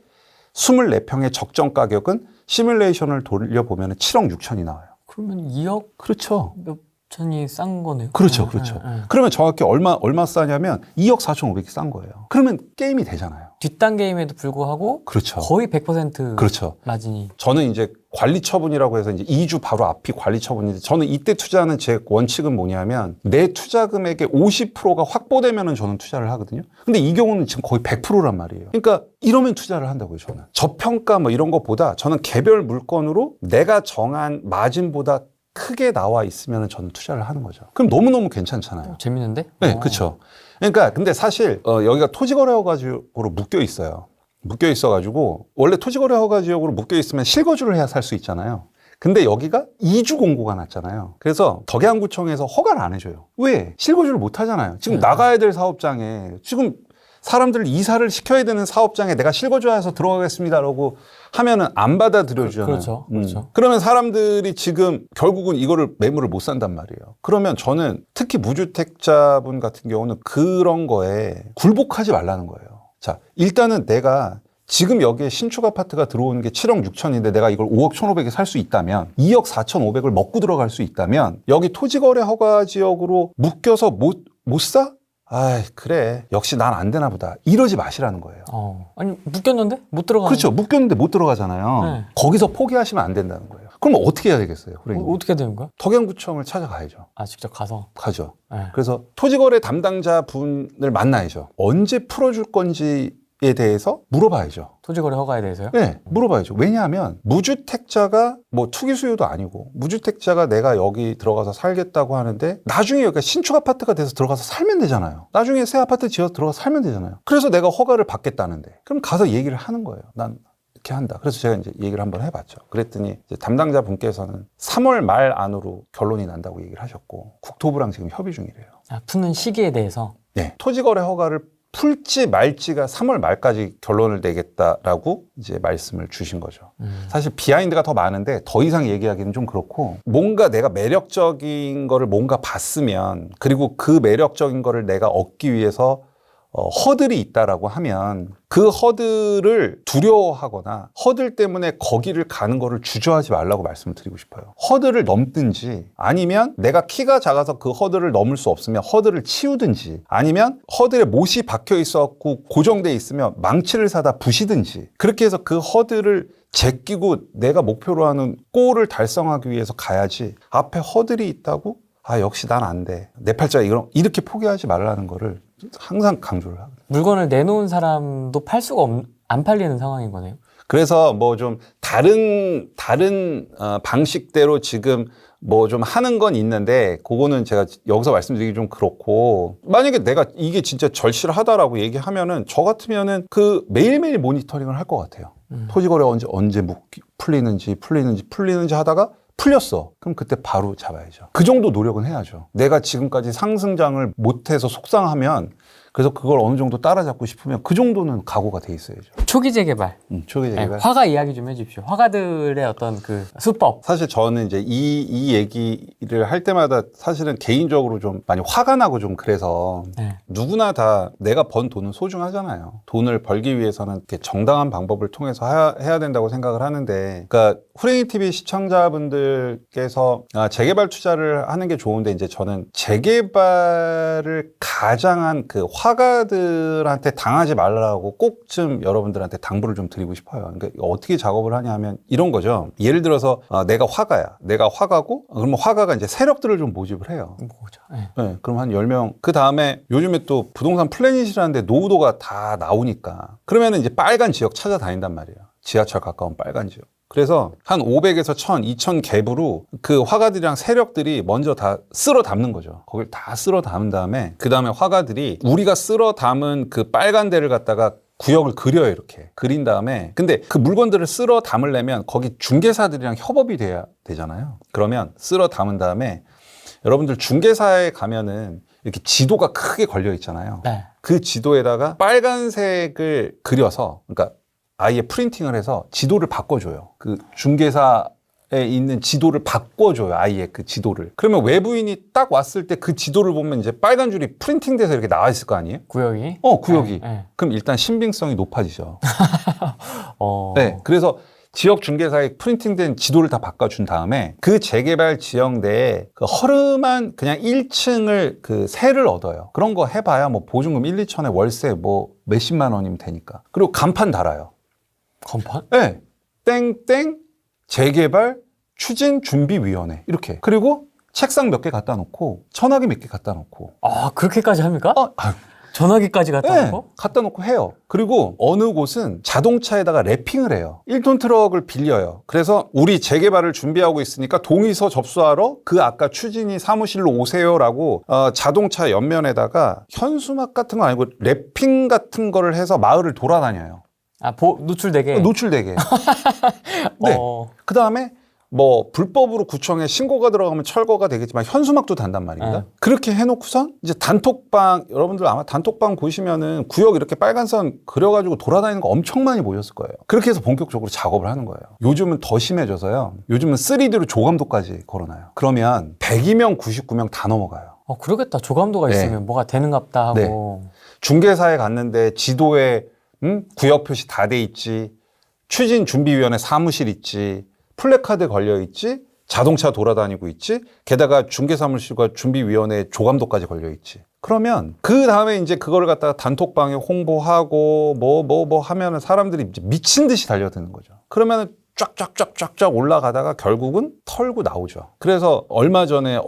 24평의 적정 가격은 시뮬레이션을 돌려보면 7억 6천이 나와요. 그러면 2억 그렇죠. 몇 천이 싼 거네요. 그렇죠. 그렇죠. 그러면 정확히 얼마 싸냐면 2억 4,500이 싼 거예요. 그러면 게임이 되잖아요. 뒷단계임에도 불구하고 그렇죠. 거의 100% 그렇죠. 마진이. 저는 이제 관리 처분이라고 해서 이제 2주 바로 앞이 관리 처분인데 저는 이때 투자하는 제 원칙은 뭐냐면 내 투자 금액의 50%가 확보되면은 저는 투자를 하거든요. 근데 이 경우는 지금 거의 100%란 말이에요. 그러니까 이러면 투자를 한다고요, 저는. 저평가 뭐 이런 것보다 저는 개별 물건으로 내가 정한 마진보다 크게 나와 있으면 저는 투자를 하는 거죠. 그럼 너무너무 괜찮잖아요. 재밌는데? 네, 그렇죠. 그러니까 근데 사실 여기가 토지거래허가지역으로 묶여 있어요. 묶여 있어가지고 원래 토지거래허가지역으로 묶여 있으면 실거주를 해야 살 수 있잖아요. 근데 여기가 이주 공고가 났잖아요. 그래서 덕양구청에서 허가를 안 해줘요. 왜? 실거주를 못 하잖아요. 지금 나가야 될 사업장에 지금 사람들을 이사를 시켜야 되는 사업장에 내가 실거주해서 들어가겠습니다라고 하면은 안 받아들여주잖아요. 그렇죠. 그렇죠. 그러면 사람들이 지금 결국은 이거를 매물을 못 산단 말이에요. 그러면 저는 특히 무주택자분 같은 경우는 그런 거에 굴복하지 말라는 거예요. 자, 일단은 내가 지금 여기에 신축 아파트가 들어오는 게 7억 6천인데 내가 이걸 5억 1,500에 살 수 있다면 2억 4,500을 먹고 들어갈 수 있다면 여기 토지거래 허가 지역으로 묶여서 못 사? 아이, 그래. 역시 난 안 되나 보다. 이러지 마시라는 거예요. 아니, 묶였는데? 못 들어가는 그렇죠. 묶였는데 못 들어가잖아요. 네. 거기서 포기하시면 안 된다는 거예요. 그럼 어떻게 해야 되겠어요? 어떻게 되는 거야? 덕양구청을 찾아가야죠. 직접 가서. 가죠. 네. 그래서 토지거래 담당자 분을 만나야죠. 언제 풀어줄 건지에 대해서 물어봐야죠. 토지거래 허가에 대해서요? 네, 물어봐야죠. 왜냐하면 무주택자가 뭐 투기 수요도 아니고 무주택자가 내가 여기 들어가서 살겠다고 하는데 나중에 여기가 신축 아파트가 돼서 들어가서 살면 되잖아요. 나중에 새 아파트 지어서 들어가서 살면 되잖아요. 그래서 내가 허가를 받겠다는데 그럼 가서 얘기를 하는 거예요. 난 이렇게 한다. 그래서 제가 이제 얘기를 한번 해봤죠. 그랬더니 이제 담당자 분께서는 3월 말 안으로 결론이 난다고 얘기를 하셨고 국토부랑 지금 협의 중이래요. 푸는 시기에 대해서? 네. 토지거래 허가를 풀지 말지가 3월 말까지 결론을 내겠다라고 이제 말씀을 주신 거죠. 사실 비하인드가 더 많은데 더 이상 얘기하기는 좀 그렇고 뭔가 내가 매력적인 거를 뭔가 봤으면 그리고 그 매력적인 거를 내가 얻기 위해서 허들이 있다라고 하면 그 허들을 두려워하거나 허들 때문에 거기를 가는 거를 주저하지 말라고 말씀을 드리고 싶어요. 허들을 넘든지 아니면 내가 키가 작아서 그 허들을 넘을 수 없으면 허들을 치우든지 아니면 허들에 못이 박혀 있었고 고정돼 있으면 망치를 사다 부시든지 그렇게 해서 그 허들을 제끼고 내가 목표로 하는 골을 달성하기 위해서 가야지 앞에 허들이 있다고 역시 난 안 돼. 내 팔자가 이렇게 포기하지 말라는 거를 항상 강조를 하거든요. 물건을 내놓은 사람도 팔 수가 안 팔리는 상황인 거네요. 그래서 뭐 좀 다른 방식대로 지금 뭐 좀 하는 건 있는데 그거는 제가 여기서 말씀드리기 좀 그렇고 만약에 내가 이게 진짜 절실하다라고 얘기하면은 저 같으면은 그 매일매일 모니터링을 할 것 같아요. 토지거래 언제 풀리는지 하다가 풀렸어. 그럼 그때 바로 잡아야죠. 그 정도 노력은 해야죠. 내가 지금까지 상승장을 못해서 속상하면 그래서 그걸 어느 정도 따라잡고 싶으면 그 정도는 각오가 돼 있어야죠. 초기 재개발. 초기 재개발. 화가 이야기 좀 해주십시오. 화가들의 어떤 그 수법. 사실 저는 이제 이 얘기를 할 때마다 사실은 개인적으로 좀 많이 화가 나고 좀 그래서 누구나 다 내가 번 돈은 소중하잖아요. 돈을 벌기 위해서는 이렇게 정당한 방법을 통해서 해야 된다고 생각을 하는데, 그러니까 후레이 TV 시청자분들께서 재개발 투자를 하는 게 좋은데 이제 저는 재개발을 가장한 그 화가들한테 당하지 말라고 꼭 좀 여러분들한테 당부를 좀 드리고 싶어요. 그러니까 어떻게 작업을 하냐 하면 이런 거죠. 예를 들어서 내가 화가야. 내가 화가고 그러면 화가가 이제 세력들을 좀 모집을 해요. 뭐죠? 네. 네, 그럼 한 10명. 그 다음에 요즘에 또 부동산 플래닛이라는데 노후도가 다 나오니까 그러면 이제 빨간 지역 찾아다닌단 말이에요. 지하철 가까운 빨간 지역. 그래서 한 500에서 1000, 2000 갭으로 그 화가들이랑 세력들이 먼저 다 쓸어 담는 거죠. 거길 다 쓸어 담은 다음에 그 다음에 화가들이 우리가 쓸어 담은 그 빨간 데를 갖다가 구역을 그려요. 이렇게 그린 다음에 근데 그 물건들을 쓸어 담으려면 거기 중개사들이랑 협업이 돼야 되잖아요. 그러면 쓸어 담은 다음에 여러분들 중개사에 가면은 이렇게 지도가 크게 걸려 있잖아요. 네. 그 지도에다가 빨간색을 그려서 그러니까 아예 프린팅을 해서 지도를 바꿔줘요. 그 중개사에 있는 지도를 바꿔줘요. 아예 그 지도를. 그러면 외부인이 딱 왔을 때 그 지도를 보면 이제 빨간 줄이 프린팅돼서 이렇게 나와 있을 거 아니에요? 구역이? 구역이. 네. 그럼 일단 신빙성이 높아지죠. 어... 네. 그래서 지역 중개사에 프린팅된 지도를 다 바꿔준 다음에 그 재개발 지역 내에 그 허름한 그냥 1층을 그 세를 얻어요. 그런 거 해봐야 뭐 보증금 1, 2천에 월세 뭐 몇십만 원이면 되니까. 그리고 간판 달아요. 간판? 네. 땡땡 재개발 추진준비위원회 이렇게. 그리고 책상 몇 개 갖다 놓고 전화기 몇 개 갖다 놓고. 아, 그렇게까지 합니까? 전화기까지 갖다 네, 놓고? 갖다 놓고 해요. 그리고 어느 곳은 자동차에다가 랩핑을 해요. 1톤 트럭을 빌려요. 그래서 우리 재개발을 준비하고 있으니까 동의서 접수하러 그 아까 추진이 사무실로 오세요라고 자동차 옆면에다가 현수막 같은 거 아니고 랩핑 같은 거를 해서 마을을 돌아다녀요. 노출되게? 노출되게. 네. 그 다음에 뭐 불법으로 구청에 신고가 들어가면 철거가 되겠지만 현수막도 단단 말입니다. 네. 그렇게 해놓고선 이제 단톡방, 여러분들 아마 단톡방 보시면은 구역 이렇게 빨간 선 그려가지고 돌아다니는 거 엄청 많이 보셨을 거예요. 그렇게 해서 본격적으로 작업을 하는 거예요. 요즘은 더 심해져서요. 요즘은 3D로 조감도까지 걸어놔요. 그러면 102명, 99명 다 넘어가요. 그러겠다. 조감도가 네. 있으면 뭐가 되는갑다 하고. 네. 중개사에 갔는데 지도에 구역 표시 다 돼 있지, 추진준비위원회 사무실 있지, 플래카드 걸려 있지, 자동차 돌아다니고 있지, 게다가 중개사무실과 준비위원회 조감도까지 걸려 있지. 그러면 그 다음에 이제 그거를 갖다가 단톡방에 홍보하고 뭐 하면은 사람들이 이제 미친 듯이 달려드는 거죠. 그러면은 쫙쫙쫙쫙쫙 올라가다가 결국은 털고 나오죠. 그래서 얼마 전에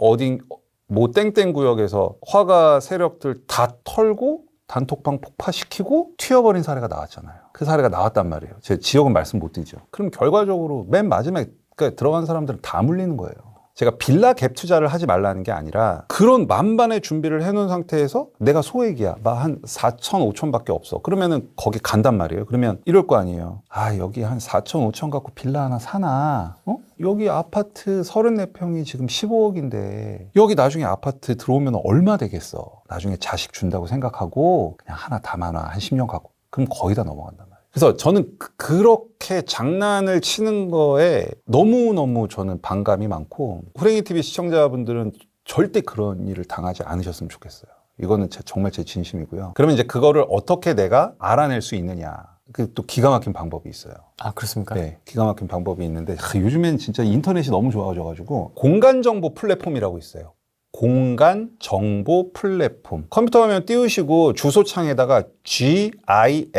뭐 땡땡 구역에서 화가 세력들 다 털고 단톡방 폭파시키고 튀어버린 사례가 나왔잖아요. 그 사례가 나왔단 말이에요. 제 지역은 말씀 못 드리죠. 그럼 결과적으로 맨 마지막에 들어간 사람들은 다 물리는 거예요. 제가 빌라 갭 투자를 하지 말라는 게 아니라 그런 만반의 준비를 해놓은 상태에서 내가 소액이야. 막 한 4천, 5천 밖에 없어. 그러면은 거기 간단 말이에요. 그러면 이럴 거 아니에요. 여기 한 4천, 5천 갖고 빌라 하나 사나? 여기 아파트 34평이 지금 15억인데 여기 나중에 아파트 들어오면 얼마 되겠어? 나중에 자식 준다고 생각하고 그냥 하나 담아놔. 한 10년 갖고. 그럼 거의 다 넘어간단 말이에요. 그래서 저는 그렇게 장난을 치는 거에 너무너무 저는 반감이 많고 후랭이TV 시청자분들은 절대 그런 일을 당하지 않으셨으면 좋겠어요. 이거는 정말 제 진심이고요. 그러면 이제 그거를 어떻게 내가 알아낼 수 있느냐. 그 또 기가 막힌 방법이 있어요. 그렇습니까? 네, 기가 막힌 방법이 있는데 요즘엔 진짜 인터넷이 너무 좋아져가지고 공간정보 플랫폼이라고 있어요. 공간 정보 플랫폼. 컴퓨터 화면 띄우시고 주소창에다가 GISLAW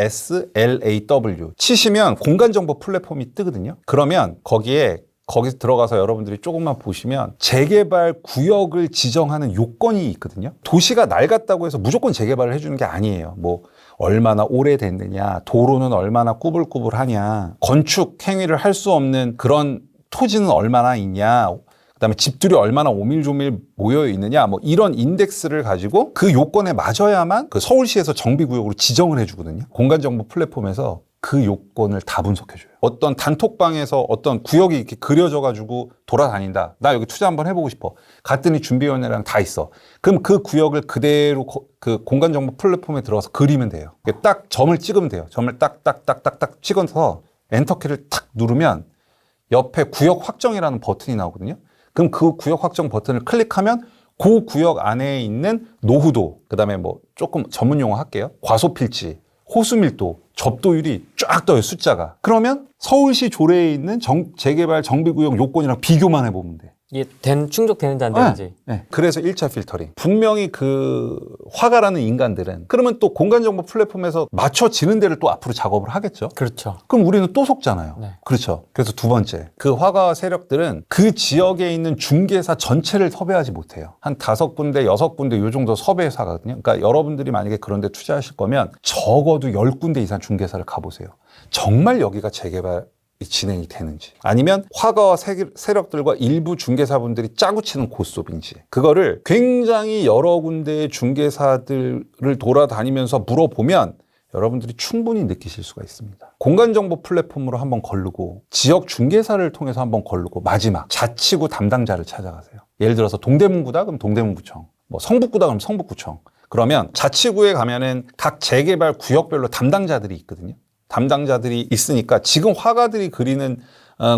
치시면 공간 정보 플랫폼이 뜨거든요. 그러면 거기서 들어가서 여러분들이 조금만 보시면 재개발 구역을 지정하는 요건이 있거든요. 도시가 낡았다고 해서 무조건 재개발을 해주는 게 아니에요. 뭐 얼마나 오래됐느냐, 도로는 얼마나 꾸불꾸불하냐, 건축 행위를 할 수 없는 그런 토지는 얼마나 있냐, 그다음에 집들이 얼마나 오밀조밀 모여 있느냐, 뭐 이런 인덱스를 가지고 그 요건에 맞아야만 그 서울시에서 정비구역으로 지정을 해주거든요. 공간정보 플랫폼에서 그 요건을 다 분석해줘요. 어떤 단톡방에서 어떤 구역이 이렇게 그려져가지고 돌아다닌다. 나 여기 투자 한번 해보고 싶어. 갔더니 준비위원회랑 다 있어. 그럼 그 구역을 그대로 그 공간정보 플랫폼에 들어가서 그리면 돼요. 딱 점을 찍으면 돼요. 점을 딱딱딱딱딱 찍어서 엔터키를 탁 누르면 옆에 구역 확정이라는 버튼이 나오거든요. 그럼 그 구역 확정 버튼을 클릭하면 그 구역 안에 있는 노후도, 그 다음에 뭐 조금 전문 용어 할게요. 과소필지, 호수밀도, 접도율이 쫙 떠요, 숫자가. 그러면 서울시 조례에 있는 재개발 정비구역 요건이랑 비교만 해보면 돼. 이게 충족되는지 안 되는지. 네. 그래서 1차 필터링. 분명히 그 화가라는 인간들은 그러면 또 공간정보 플랫폼에서 맞춰지는 데를 또 앞으로 작업을 하겠죠. 그렇죠. 그럼 우리는 또 속잖아요. 네. 그렇죠. 그래서 두 번째, 그 화가 세력들은 그 지역에 있는 중개사 전체를 섭외하지 못해요. 한 5군데, 6군데 요 정도 섭외해서 하거든요. 그러니까 여러분들이 만약에 그런 데 투자하실 거면 적어도 10군데 이상 중개사를 가보세요. 정말 여기가 재개발 진행이 되는지, 아니면 화가와 세력들과 일부 중개사분들이 짜고 치는 고스톱인지, 그거를 굉장히 여러 군데의 중개사들을 돌아다니면서 물어보면 여러분들이 충분히 느끼실 수가 있습니다. 공간정보 플랫폼으로 한번 걸르고, 지역 중개사를 통해서 한번 걸르고, 마지막 자치구 담당자를 찾아가세요. 예를 들어서 동대문구다 그럼 동대문구청, 뭐 성북구다 그럼 성북구청. 그러면 자치구에 가면은 각 재개발 구역별로 담당자들이 있거든요. 담당자들이 있으니까 지금 화가들이 그리는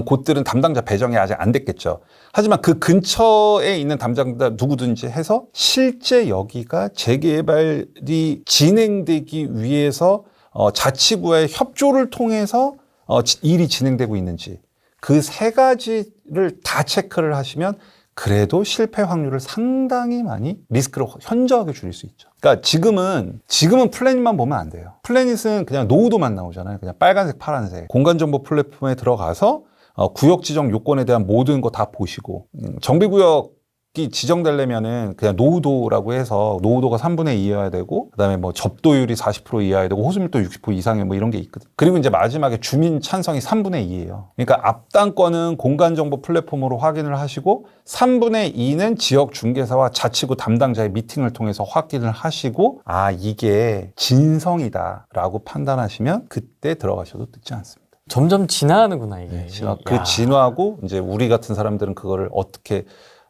곳들은 담당자 배정이 아직 안 됐겠죠. 하지만 그 근처에 있는 담당자 누구든지 해서 실제 여기가 재개발이 진행되기 위해서 자치구의 협조를 통해서 일이 진행되고 있는지, 그 세 가지를 다 체크를 하시면 그래도 실패 확률을 상당히 많이 리스크를 현저하게 줄일 수 있죠. 그러니까 지금은 플래닛만 보면 안 돼요. 플래닛은 그냥 노후도만 나오잖아요. 그냥 빨간색, 파란색. 공간정보 플랫폼에 들어가서 구역 지정 요건에 대한 모든 거 다 보시고, 정비구역이 지정되려면은 그냥 노후도라고 해서 노후도가 3분의 2여야 되고, 그다음에 뭐 접도율이 40% 이하여야 되고, 호수밀도 60% 이상의 뭐 이런 게 있거든. 그리고 이제 마지막에 주민 찬성이 3분의 2예요. 그러니까 앞단권은 공간정보 플랫폼으로 확인을 하시고, 3분의 2는 지역 중개사와 자치구 담당자의 미팅을 통해서 확인을 하시고, 아, 이게 진성이다라고 판단하시면 그때 들어가셔도 늦지 않습니다. 점점 진화하는구나, 이게. 네, 그 진화하고 이제 우리 같은 사람들은 그거를 어떻게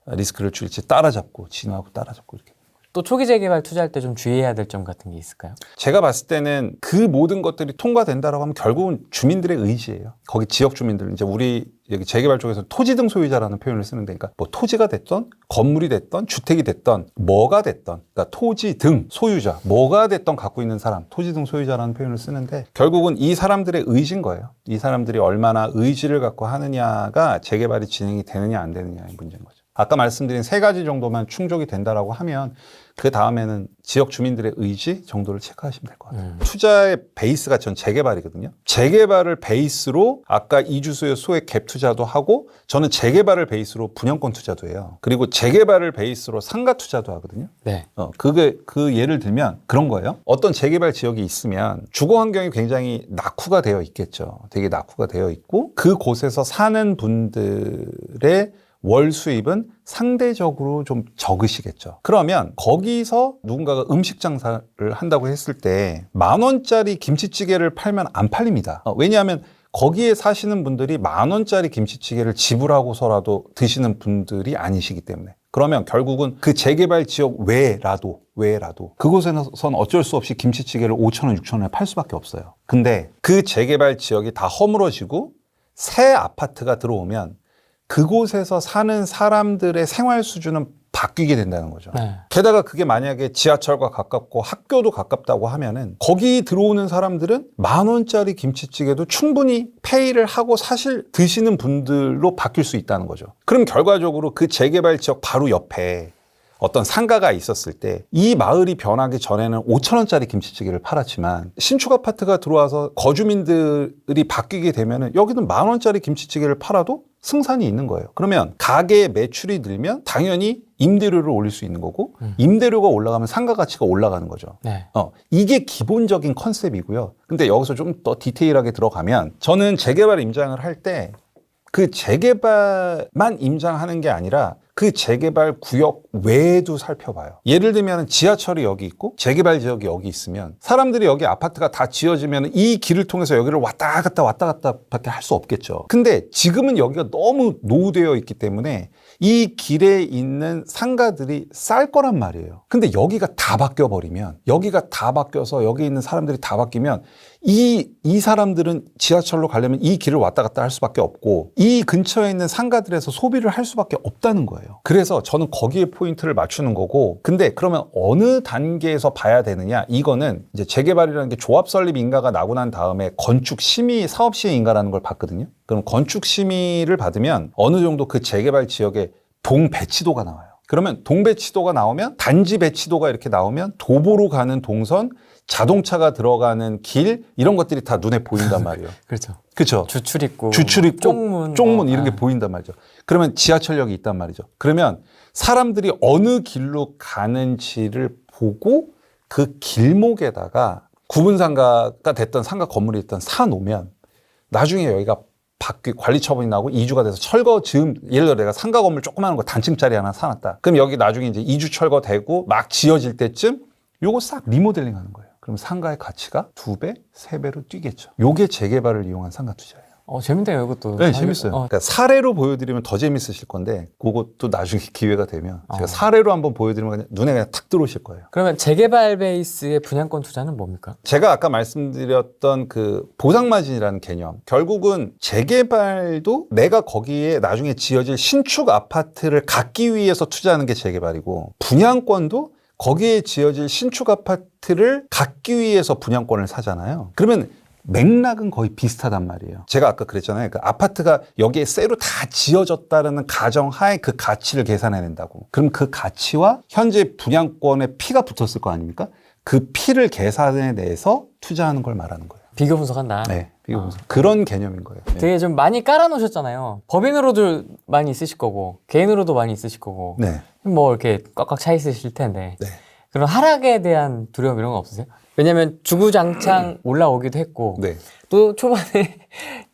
리스크를 줄일지 따라잡고, 진화하고 따라잡고 이렇게. 또 초기 재개발 투자할 때 좀 주의해야 될 점 같은 게 있을까요? 제가 봤을 때는 그 모든 것들이 통과된다라고 하면 결국은 주민들의 의지예요. 거기 지역 주민들, 이제 우리 여기 재개발 쪽에서 토지 등 소유자라는 표현을 쓰는데, 그러니까 뭐 토지가 됐던, 건물이 됐던, 주택이 됐던, 뭐가 됐던, 그러니까 토지 등 소유자, 뭐가 됐던 갖고 있는 사람, 토지 등 소유자라는 표현을 쓰는데, 결국은 이 사람들의 의지인 거예요. 이 사람들이 얼마나 의지를 갖고 하느냐가 재개발이 진행이 되느냐 안 되느냐의 문제인 거죠. 아까 말씀드린 세 가지 정도만 충족이 된다라고 하면 그 다음에는 지역 주민들의 의지 정도를 체크하시면 될 것 같아요. 투자의 베이스가 전 재개발이거든요. 재개발을 베이스로 아까 이주수의 소액 갭 투자도 하고, 저는 재개발을 베이스로 분양권 투자도 해요. 그리고 재개발을 베이스로 상가 투자도 하거든요. 네. 그 예를 들면 그런 거예요. 어떤 재개발 지역이 있으면 주거 환경이 굉장히 낙후가 되어 있겠죠. 되게 낙후가 되어 있고, 그곳에서 사는 분들의 월 수입은 상대적으로 좀 적으시겠죠. 그러면 거기서 누군가가 음식 장사를 한다고 했을 때 10,000원짜리 김치찌개를 팔면 안 팔립니다. 왜냐하면 거기에 사시는 분들이 10,000원짜리 김치찌개를 지불하고서라도 드시는 분들이 아니시기 때문에. 그러면 결국은 그 재개발 지역 외라도 그곳에선 어쩔 수 없이 김치찌개를 5,000원, 6,000원에 팔 수밖에 없어요. 근데 그 재개발 지역이 다 허물어지고 새 아파트가 들어오면 그곳에서 사는 사람들의 생활 수준은 바뀌게 된다는 거죠. 네. 게다가 그게 만약에 지하철과 가깝고 학교도 가깝다고 하면은 거기 들어오는 사람들은 10,000원짜리 김치찌개도 충분히 페이를 하고 사실 드시는 분들로 바뀔 수 있다는 거죠. 그럼 결과적으로 그 재개발 지역 바로 옆에 어떤 상가가 있었을 때 이 마을이 변하기 전에는 5,000원짜리 김치찌개를 팔았지만 신축 아파트가 들어와서 거주민들이 바뀌게 되면은 여기는 10,000원짜리 김치찌개를 팔아도 승산이 있는 거예요. 그러면 가게의 매출이 늘면 당연히 임대료를 올릴 수 있는 거고, 임대료가 올라가면 상가 가치가 올라가는 거죠. 네. 이게 기본적인 컨셉이고요. 근데 여기서 좀 더 디테일하게 들어가면, 저는 재개발 임장을 할 때 그 재개발만 임장하는 게 아니라 그 재개발 구역 외에도 살펴봐요. 예를 들면 지하철이 여기 있고 재개발 지역이 여기 있으면 사람들이 여기 아파트가 다 지어지면 이 길을 통해서 여기를 왔다 갔다 밖에 할 수 없겠죠. 근데 지금은 여기가 너무 노후되어 있기 때문에 이 길에 있는 상가들이 쌀 거란 말이에요. 근데 여기가 다 바뀌어버리면, 여기가 다 바뀌어서 여기 있는 사람들이 다 바뀌면 이 사람들은 지하철로 가려면 이 길을 왔다 갔다 할 수밖에 없고, 이 근처에 있는 상가들에서 소비를 할 수밖에 없다는 거예요. 그래서 저는 거기에 포인트를 맞추는 거고, 근데 그러면 어느 단계에서 봐야 되느냐? 이거는 이제 재개발이라는 게 조합 설립 인가가 나고 난 다음에 건축 심의, 사업 시행 인가라는 걸 받거든요. 그럼 건축 심의를 받으면 어느 정도 그 재개발 지역에 동배치도가 나와요. 그러면 동배치도가 나오면 단지 배치도가 이렇게 나오면 도보로 가는 동선, 자동차가 들어가는 길 이런 것들이 다 눈에 보인단 말이에요. 그렇죠. 그렇죠. 주출 있고 쪽문 이런 게 보인단 말이죠. 그러면 지하철역이 있단 말이죠. 그러면 사람들이 어느 길로 가는지를 보고 그 길목에다가 구분상가가 됐던 상가 건물이 됐던 사놓으면 나중에 여기가 바뀌 관리처분이 나고 이주가 돼서 철거 즈음 예를 들어 내가 상가 건물 조그마한 거 단층짜리 하나 사놨다. 그럼 여기 나중에 이제 이주 철거되고 막 지어질 때쯤 요거 싹 리모델링 하는 거예요. 그럼 상가의 가치가 2배, 3배로 뛰겠죠. 요게 재개발을 이용한 상가 투자예요. 재밌네요, 이것도. 네, 재밌어요. 그러니까 사례로 보여드리면 더 재밌으실 건데 그것도 나중에 기회가 되면 제가 사례로 한번 보여드리면 그냥 눈에 그냥 탁 들어오실 거예요. 그러면 재개발 베이스의 분양권 투자는 뭡니까? 제가 아까 말씀드렸던 그 보상마진이라는 개념, 결국은 재개발도 내가 거기에 나중에 지어질 신축 아파트를 갖기 위해서 투자하는 게 재개발이고, 분양권도 거기에 지어질 신축 아파트를 갖기 위해서 분양권을 사잖아요. 그러면 맥락은 거의 비슷하단 말이에요. 제가 아까 그랬잖아요. 그 아파트가 여기에 새로 다 지어졌다는 가정하에 그 가치를 계산해낸다고. 그럼 그 가치와 현재 분양권에 피가 붙었을 거 아닙니까? 그 피를 계산해내서 투자하는 걸 말하는 거예요. 비교 분석한다. 네, 비교 분석. 그런 개념인 거예요. 네. 되게 좀 많이 깔아놓으셨잖아요. 법인으로도 많이 있으실 거고 개인으로도 많이 있으실 거고 네. 뭐 이렇게 꽉꽉 차 있으실 텐데 네. 그런 하락에 대한 두려움 이런 거 없으세요? 왜냐면 주구장창 올라오기도 했고 네. 또 초반에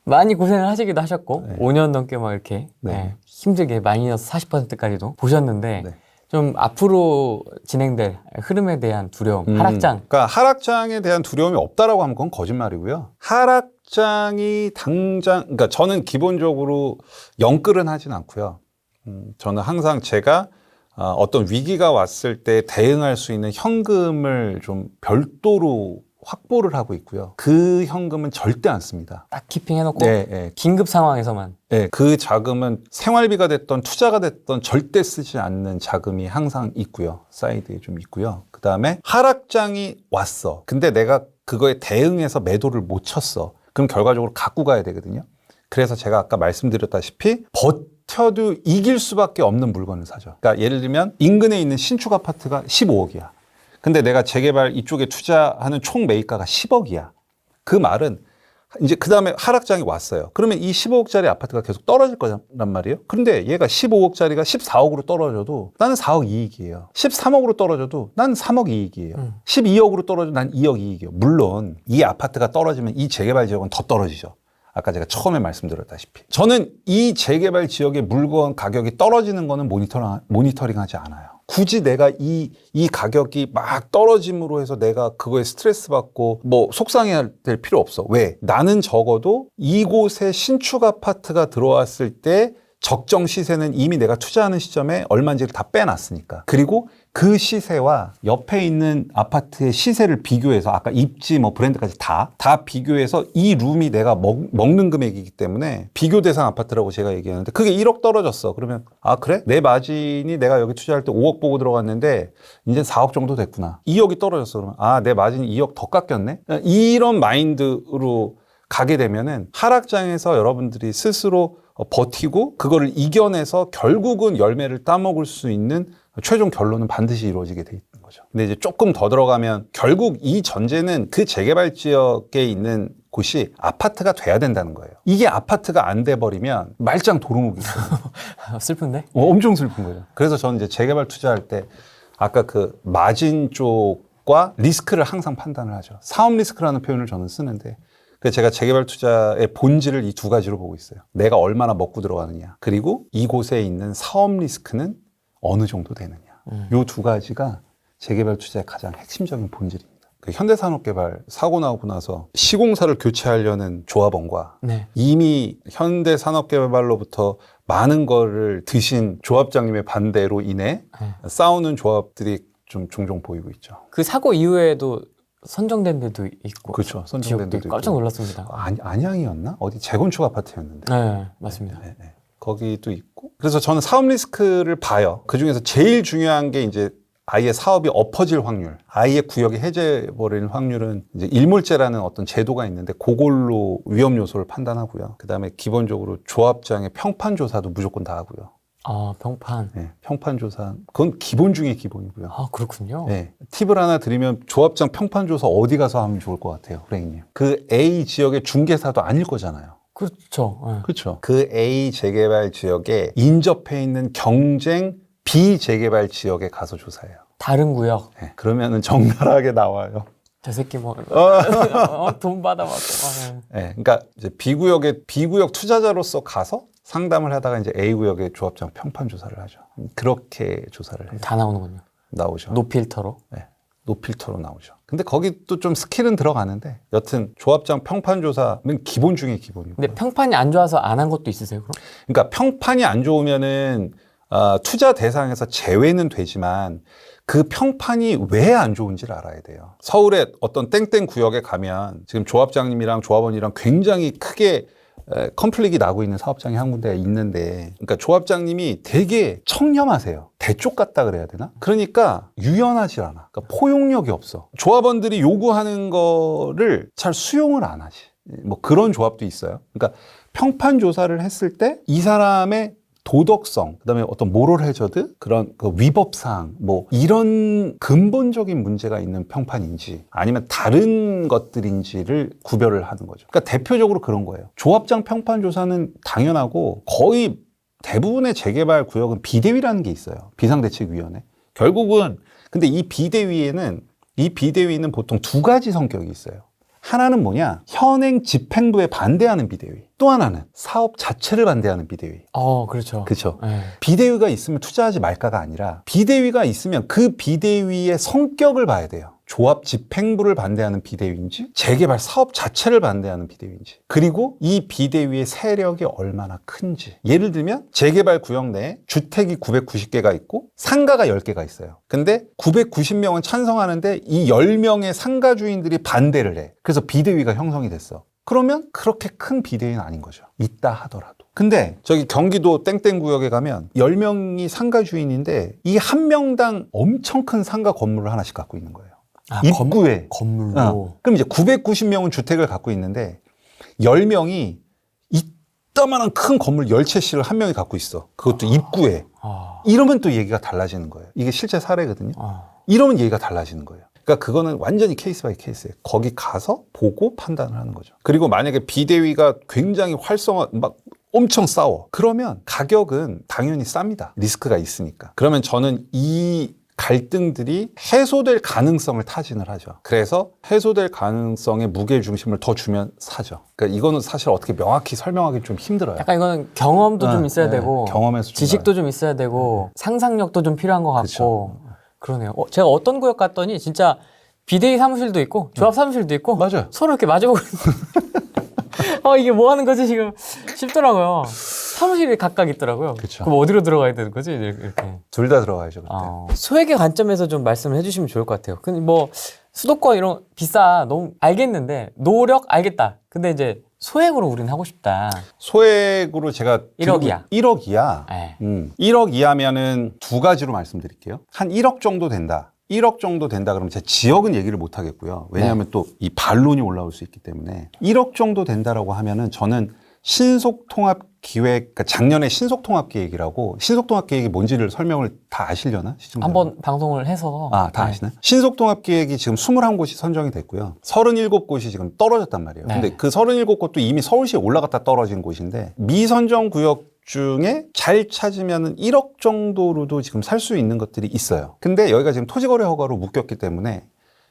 많이 고생을 하시기도 하셨고 네. 5년 넘게 막 이렇게 네. 힘들게 마이너스 40%까지도 보셨는데 네. 좀 앞으로 진행될 흐름에 대한 두려움, 하락장. 그러니까 하락장에 대한 두려움이 없다라고 하면 그건 거짓말이고요. 하락장이 당장, 그러니까 저는 기본적으로 영끌은 하진 않고요. 저는 항상 제가 어떤 위기가 왔을 때 대응할 수 있는 현금을 좀 별도로 확보를 하고 있고요. 그 현금은 절대 안 씁니다. 딱 키핑해놓고 네. 긴급 상황에서만. 네, 그 자금은 생활비가 됐던 투자가 됐던 절대 쓰지 않는 자금이 항상 있고요. 사이드에 좀 있고요. 그 다음에 하락장이 왔어. 근데 내가 그거에 대응해서 매도를 못 쳤어. 그럼 결과적으로 갖고 가야 되거든요. 그래서 제가 아까 말씀드렸다시피 버텨도 이길 수밖에 없는 물건을 사죠. 그러니까 예를 들면 인근에 있는 신축 아파트가 15억이야. 근데 내가 재개발 이쪽에 투자하는 총 매입가가 10억이야. 그 말은 이제 그 다음에 하락장이 왔어요. 그러면 이 15억짜리 아파트가 계속 떨어질 거란 말이에요. 그런데 얘가 15억짜리가 14억으로 떨어져도 나는 4억 이익이에요. 13억으로 떨어져도 난 3억 이익이에요. 12억으로 떨어져도 난 2억 이익이에요. 물론 이 아파트가 떨어지면 이 재개발 지역은 더 떨어지죠. 아까 제가 처음에 말씀드렸다시피. 저는 이 재개발 지역의 물건 가격이 떨어지는 거는 모니터링하지 않아요. 굳이 내가 이 가격이 막 떨어짐으로 해서 내가 그거에 스트레스 받고 뭐 속상해야 될 필요 없어. 왜? 나는 적어도 이곳에 신축 아파트가 들어왔을 때 적정 시세는 이미 내가 투자하는 시점에 얼마인지를 다 빼놨으니까. 그리고 그 시세와 옆에 있는 아파트의 시세를 비교해서 아까 입지 뭐 브랜드까지 다 비교해서 이 룸이 내가 먹는 금액이기 때문에 비교 대상 아파트라고 제가 얘기하는데 그게 1억 떨어졌어. 그러면 그래? 내 마진이 내가 여기 투자할 때 5억 보고 들어갔는데 이제 4억 정도 됐구나. 2억이 떨어졌어. 그러면 내 마진이 2억 더 깎였네? 이런 마인드로 가게 되면은 하락장에서 여러분들이 스스로 버티고 그거를 이겨내서 결국은 열매를 따먹을 수 있는 최종 결론은 반드시 이루어지게 돼 있는 거죠. 근데 이제 조금 더 들어가면 결국 이 전제는 그 재개발 지역에 있는 곳이 아파트가 돼야 된다는 거예요. 이게 아파트가 안 돼버리면 말짱 도루묵이죠. 슬픈데? 엄청 슬픈 거예요. 그래서 저는 이제 재개발 투자할 때 아까 그 마진 쪽과 리스크를 항상 판단을 하죠. 사업 리스크라는 표현을 저는 쓰는데 그래서 제가 재개발 투자의 본질을 이 두 가지로 보고 있어요. 내가 얼마나 먹고 들어가느냐. 그리고 이곳에 있는 사업 리스크는 어느 정도 되느냐. 이 두 가지가 재개발 투자의 가장 핵심적인 본질입니다. 그 현대산업개발 사고 나고 나서 시공사를 교체하려는 조합원과 이미 현대산업개발로부터 많은 거를 드신 조합장님의 반대로 인해 싸우는 조합들이 좀 종종 보이고 있죠. 그 사고 이후에도 선정된 데도 있고. 그렇죠. 선정된 데도 있고. 깜짝 놀랐습니다. 안양이었나? 어디 재건축 아파트였는데. 네, 맞습니다. 네. 거기도 있고. 그래서 저는 사업 리스크를 봐요. 그 중에서 제일 중요한 게 이제 아예 사업이 엎어질 확률, 아예 구역이 해제해버리는 확률은 이제 일몰제라는 어떤 제도가 있는데 그걸로 위험 요소를 판단하고요. 그 다음에 기본적으로 조합장의 평판 조사도 무조건 다 하고요. 아, 평판. 네, 평판 조사. 그건 기본 중에 기본이고요. 아, 그렇군요. 네, 팁을 하나 드리면 조합장 평판 조사 어디 가서 하면 좋을 것 같아요, 프레임님. 그 A 지역의 중개사도 아닐 거잖아요. 그렇죠. 네. 그렇죠. 그 A 재개발 지역에 인접해 있는 경쟁 B 재개발 지역에 가서 조사해요. 다른 구역. 네, 그러면은 적나라하게 나와요. 저 새끼 뭐, 돈 받아먹고. 네, 그러니까 이제 B구역 투자자로서 가서 상담을 하다가 이제 A구역의 조합장 평판 조사를 하죠. 그렇게 조사를 해요. 다 나오는군요. 나오죠. 노필터로. 네, 노필터로 나오죠. 근데 거기 또 좀 스킬은 들어가는데 여튼 조합장 평판 조사는 기본 중에 기본이고. 근데 평판이 안 좋아서 안 한 것도 있으세요, 그럼? 그러니까 평판이 안 좋으면은 투자 대상에서 제외는 되지만 그 평판이 왜 안 좋은지를 알아야 돼요. 서울의 어떤 땡땡 구역에 가면 지금 조합장님이랑 조합원이랑 굉장히 크게 컨플릭이 나고 있는 사업장이 한 군데가 있는데, 그러니까 조합장님이 되게 청렴하세요. 대쪽 같다 그래야 되나? 그러니까 유연하지 않아. 그러니까 포용력이 없어. 조합원들이 요구하는 거를 잘 수용을 안 하지. 뭐 그런 조합도 있어요. 그러니까 평판 조사를 했을 때 이 사람의 도덕성, 그다음에 어떤 모럴 해저드, 그런 그 위법사항, 뭐 이런 근본적인 문제가 있는 평판인지 아니면 다른 것들인지를 구별을 하는 거죠. 그러니까 대표적으로 그런 거예요. 조합장 평판 조사는 당연하고 거의 대부분의 재개발 구역은 비대위라는 게 있어요. 비상대책위원회. 결국은 근데 이 비대위는 보통 두 가지 성격이 있어요. 하나는 뭐냐? 현행 집행부에 반대하는 비대위. 또 하나는 사업 자체를 반대하는 비대위. 그렇죠. 그렇죠. 네. 비대위가 있으면 투자하지 말까가 아니라 비대위가 있으면 그 비대위의 성격을 봐야 돼요. 조합 집행부를 반대하는 비대위인지 재개발 사업 자체를 반대하는 비대위인지, 그리고 이 비대위의 세력이 얼마나 큰지. 예를 들면 재개발 구역 내에 주택이 990개가 있고 상가가 10개가 있어요. 근데 990명은 찬성하는데 이 10명의 상가 주인들이 반대를 해. 그래서 비대위가 형성이 됐어. 그러면 그렇게 큰 비대위는 아닌 거죠. 있다 하더라도. 근데 저기 경기도 땡땡 구역에 가면 10명이 상가 주인인데 이 한 명당 엄청 큰 상가 건물을 하나씩 갖고 있는 거예요. 입구에. 건물로. 그럼 이제 990명은 주택을 갖고 있는데 10명이 이따만한 큰 건물 10채씩을 한 명이 갖고 있어. 그것도 입구에. 이러면 또 얘기가 달라지는 거예요. 이게 실제 사례거든요. 이러면 얘기가 달라지는 거예요. 그러니까 그거는 완전히 케이스 바이 케이스예요. 거기 가서 보고 판단을 하는 거죠. 그리고 만약에 비대위가 굉장히 막 엄청 싸워. 그러면 가격은 당연히 쌉니다. 리스크가 있으니까. 그러면 저는 이 갈등들이 해소될 가능성을 타진을 하죠. 그래서 해소될 가능성에 무게 중심을 더 주면 사죠. 그러니까 이거는 사실 어떻게 명확히 설명하기 좀 힘들어요. 약간 이거는 경험도 좀 있어야 되고, 경험에서 지식도 좀 있어야 되고, 상상력도 좀 필요한 것 같고. 그러네요. 제가 어떤 구역 갔더니 진짜 비대위 사무실도 있고 조합 사무실도 있고 맞아요. 서로 이렇게 마주보고 이게 뭐 하는 거지 지금 싶더라고요. 사무실이 각각 있더라고요. 그쵸. 그럼 어디로 들어가야 되는 거지? 이렇게. 둘 다 들어가야죠. 그때. 소액의 관점에서 좀 말씀을 해주시면 좋을 것 같아요. 근데 뭐 수도권 이런 비싸 너무 알겠는데 노력 알겠다. 근데 이제 소액으로 우리는 하고 싶다. 소액으로 제가 1억 이하. 1억 이하. 네. 1억 이하면은 두 가지로 말씀드릴게요. 한 1억 정도 된다. 1억 정도 된다 그러면 제 지역은 얘기를 못 하겠고요. 왜냐하면 또 이 반론이 올라올 수 있기 때문에 1억 정도 된다라고 하면은 저는 신속통합기획, 그러니까 작년에 신속통합계획이라고, 신속통합계획이 뭔지를 설명을 다 아시려나? 시청자? 한번 방송을 해서. 다 아시나요? 신속통합계획이 지금 21곳이 선정이 됐고요. 37곳이 지금 떨어졌단 말이에요. 네. 근데 그 37곳도 이미 서울시에 올라갔다 떨어진 곳인데 미선정 구역 중에 잘 찾으면 1억 정도로도 지금 살 수 있는 것들이 있어요. 근데 여기가 지금 토지거래 허가로 묶였기 때문에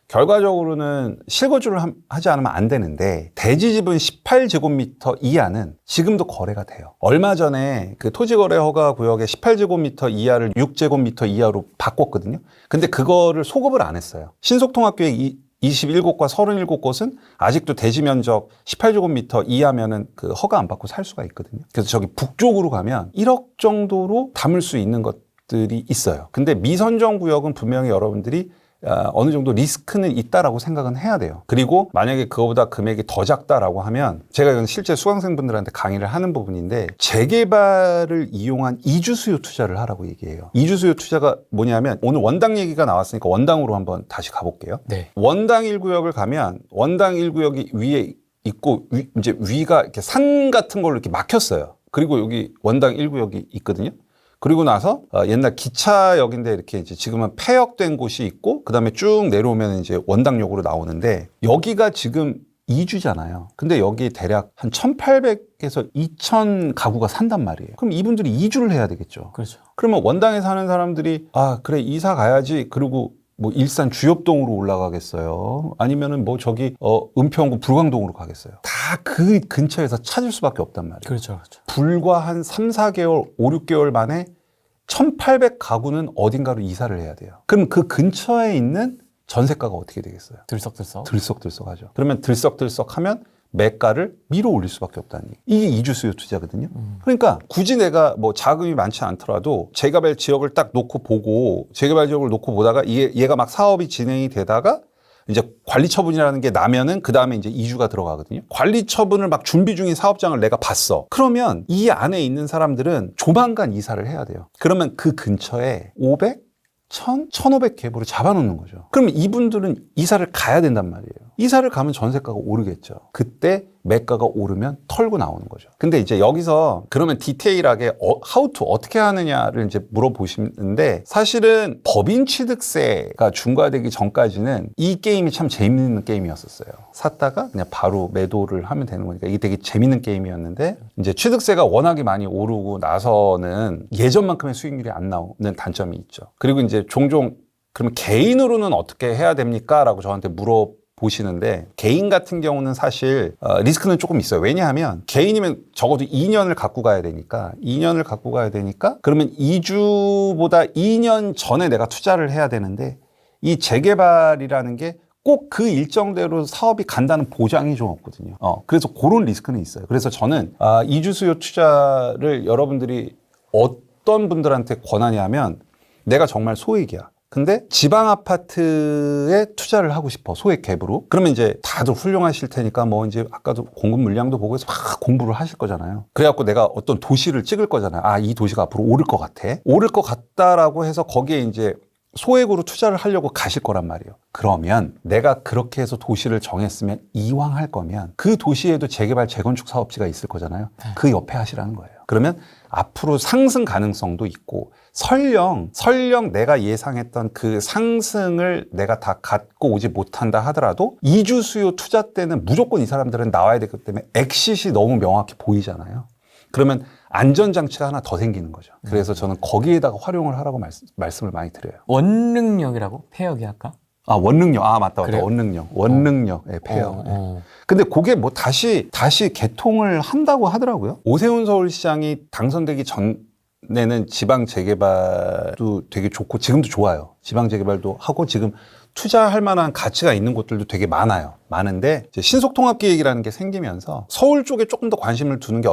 결과적으로는 실거주를 하지 않으면 안 되는데 대지집은 18제곱미터 이하는 지금도 거래가 돼요. 얼마 전에 그 토지거래 허가 구역의 18제곱미터 이하를 6제곱미터 이하로 바꿨거든요. 근데 그거를 소급을 안 했어요. 신속통합계획 21곳과 37곳은 아직도 대지 면적 18제곱미터 이하면은 그 허가 안 받고 살 수가 있거든요. 그래서 저기 북쪽으로 가면 1억 정도로 담을 수 있는 것들이 있어요. 근데 미선정 구역은 분명히 여러분들이 어느 정도 리스크는 있다라고 생각은 해야 돼요. 그리고 만약에 그거보다 금액이 더 작다라고 하면 제가 이건 실제 수강생분들한테 강의를 하는 부분인데 재개발을 이용한 이주수요 투자를 하라고 얘기해요. 이주수요 투자가 뭐냐면 오늘 원당 얘기가 나왔으니까 원당으로 한번 다시 가볼게요. 네. 원당 1구역을 가면 원당 1구역이 위에 있고 이제 위가 이렇게 산 같은 걸로 이렇게 막혔어요. 그리고 여기 원당 1구역이 있거든요. 그리고 나서 옛날 기차역인데 이렇게 이제 지금은 폐역된 곳이 있고 그다음에 쭉 내려오면 이제 원당역으로 나오는데 여기가 지금 이주잖아요. 근데 여기 대략 한 1,800에서 2,000 가구가 산단 말이에요. 그럼 이분들이 이주를 해야 되겠죠. 그렇죠. 그러면 원당에 사는 사람들이 아 그래 이사 가야지. 그리고 뭐 일산 주엽동으로 올라가겠어요. 아니면은 뭐 저기 은평구 불광동으로 가겠어요. 다 그 근처에서 찾을 수밖에 없단 말이에요. 그렇죠. 그렇죠. 불과 한 3, 4개월, 5, 6개월 만에 1,800 가구는 어딘가로 이사를 해야 돼요. 그럼 그 근처에 있는 전세가가 어떻게 되겠어요? 들썩들썩. 들썩들썩하죠. 그러면 들썩들썩하면 매가를 밀어 올릴 수밖에 없다는 얘기. 이게 이주 수요 투자거든요. 그러니까 굳이 내가 뭐 자금이 많지 않더라도 재개발 지역을 딱 놓고 보고 재개발 지역을 놓고 보다가 얘가 막 사업이 진행이 되다가 이제 관리 처분이라는 게 나면은 그 다음에 이제 이주가 들어가거든요. 관리 처분을 막 준비 중인 사업장을 내가 봤어. 그러면 이 안에 있는 사람들은 조만간 이사를 해야 돼요. 그러면 그 근처에 500, 1,000, 1,500 갭으로 잡아놓는 거죠. 그러면 이분들은 이사를 가야 된단 말이에요. 이사를 가면 전세가가 오르겠죠. 그때 매가가 오르면 털고 나오는 거죠. 근데 이제 여기서 그러면 디테일하게 how to 어떻게 하느냐를 이제 물어보시는데 사실은 법인 취득세가 중과되기 전까지는 이 게임이 참 재밌는 게임이었었어요. 샀다가 그냥 바로 매도를 하면 되는 거니까 이게 되게 재밌는 게임이었는데 이제 취득세가 워낙에 많이 오르고 나서는 예전만큼의 수익률이 안 나오는 단점이 있죠. 그리고 이제 종종 그러면 개인으로는 어떻게 해야 됩니까? 라고 저한테 보시는데 개인 같은 경우는 사실 리스크는 조금 있어요. 왜냐하면 개인이면 적어도 2년을 갖고 가야 되니까 그러면 2주보다 2년 전에 내가 투자를 해야 되는데 이 재개발이라는 게 꼭 그 일정대로 사업이 간다는 보장이 좀 없거든요. 그래서 그런 리스크는 있어요. 그래서 저는 이주 수요 투자를 여러분들이 어떤 분들한테 권하냐면 내가 정말 소액이야. 근데 지방 아파트에 투자를 하고 싶어. 소액 갭으로. 그러면 이제 다들 훌륭하실 테니까 뭐 이제 아까도 공급 물량도 보고 해서 막 공부를 하실 거잖아요. 그래갖고 내가 어떤 도시를 찍을 거잖아요. 아, 이 도시가 앞으로 오를 것 같아. 오를 것 같다라고 해서 거기에 이제 소액으로 투자를 하려고 가실 거란 말이에요. 그러면 내가 그렇게 해서 도시를 정했으면 이왕 할 거면 그 도시에도 재개발, 재건축 사업지가 있을 거잖아요. 그 옆에 하시라는 거예요. 그러면 앞으로 상승 가능성도 있고 설령 내가 예상했던 그 상승을 내가 다 갖고 오지 못한다 하더라도 이주 수요 투자 때는 무조건 이 사람들은 나와야 되기 때문에 엑싯이 너무 명확히 보이잖아요. 그러면 안전장치가 하나 더 생기는 거죠. 그래서 저는 거기에다가 활용을 하라고 말씀을 많이 드려요. 원능력이라고? 폐역이 아까? 원능력. 맞다. 그래요? 원능력. 네, 폐역. 근데 그게 뭐 다시 개통을 한다고 하더라고요. 오세훈 서울시장이 당선되기 전에는 지방 재개발도 되게 좋고 지금도 좋아요. 지방 재개발도 하고 지금 투자할 만한 가치가 있는 곳들도 되게 많은데 이제 신속통합기획이라는 게 생기면서 서울 쪽에 조금 더 관심을 두는 게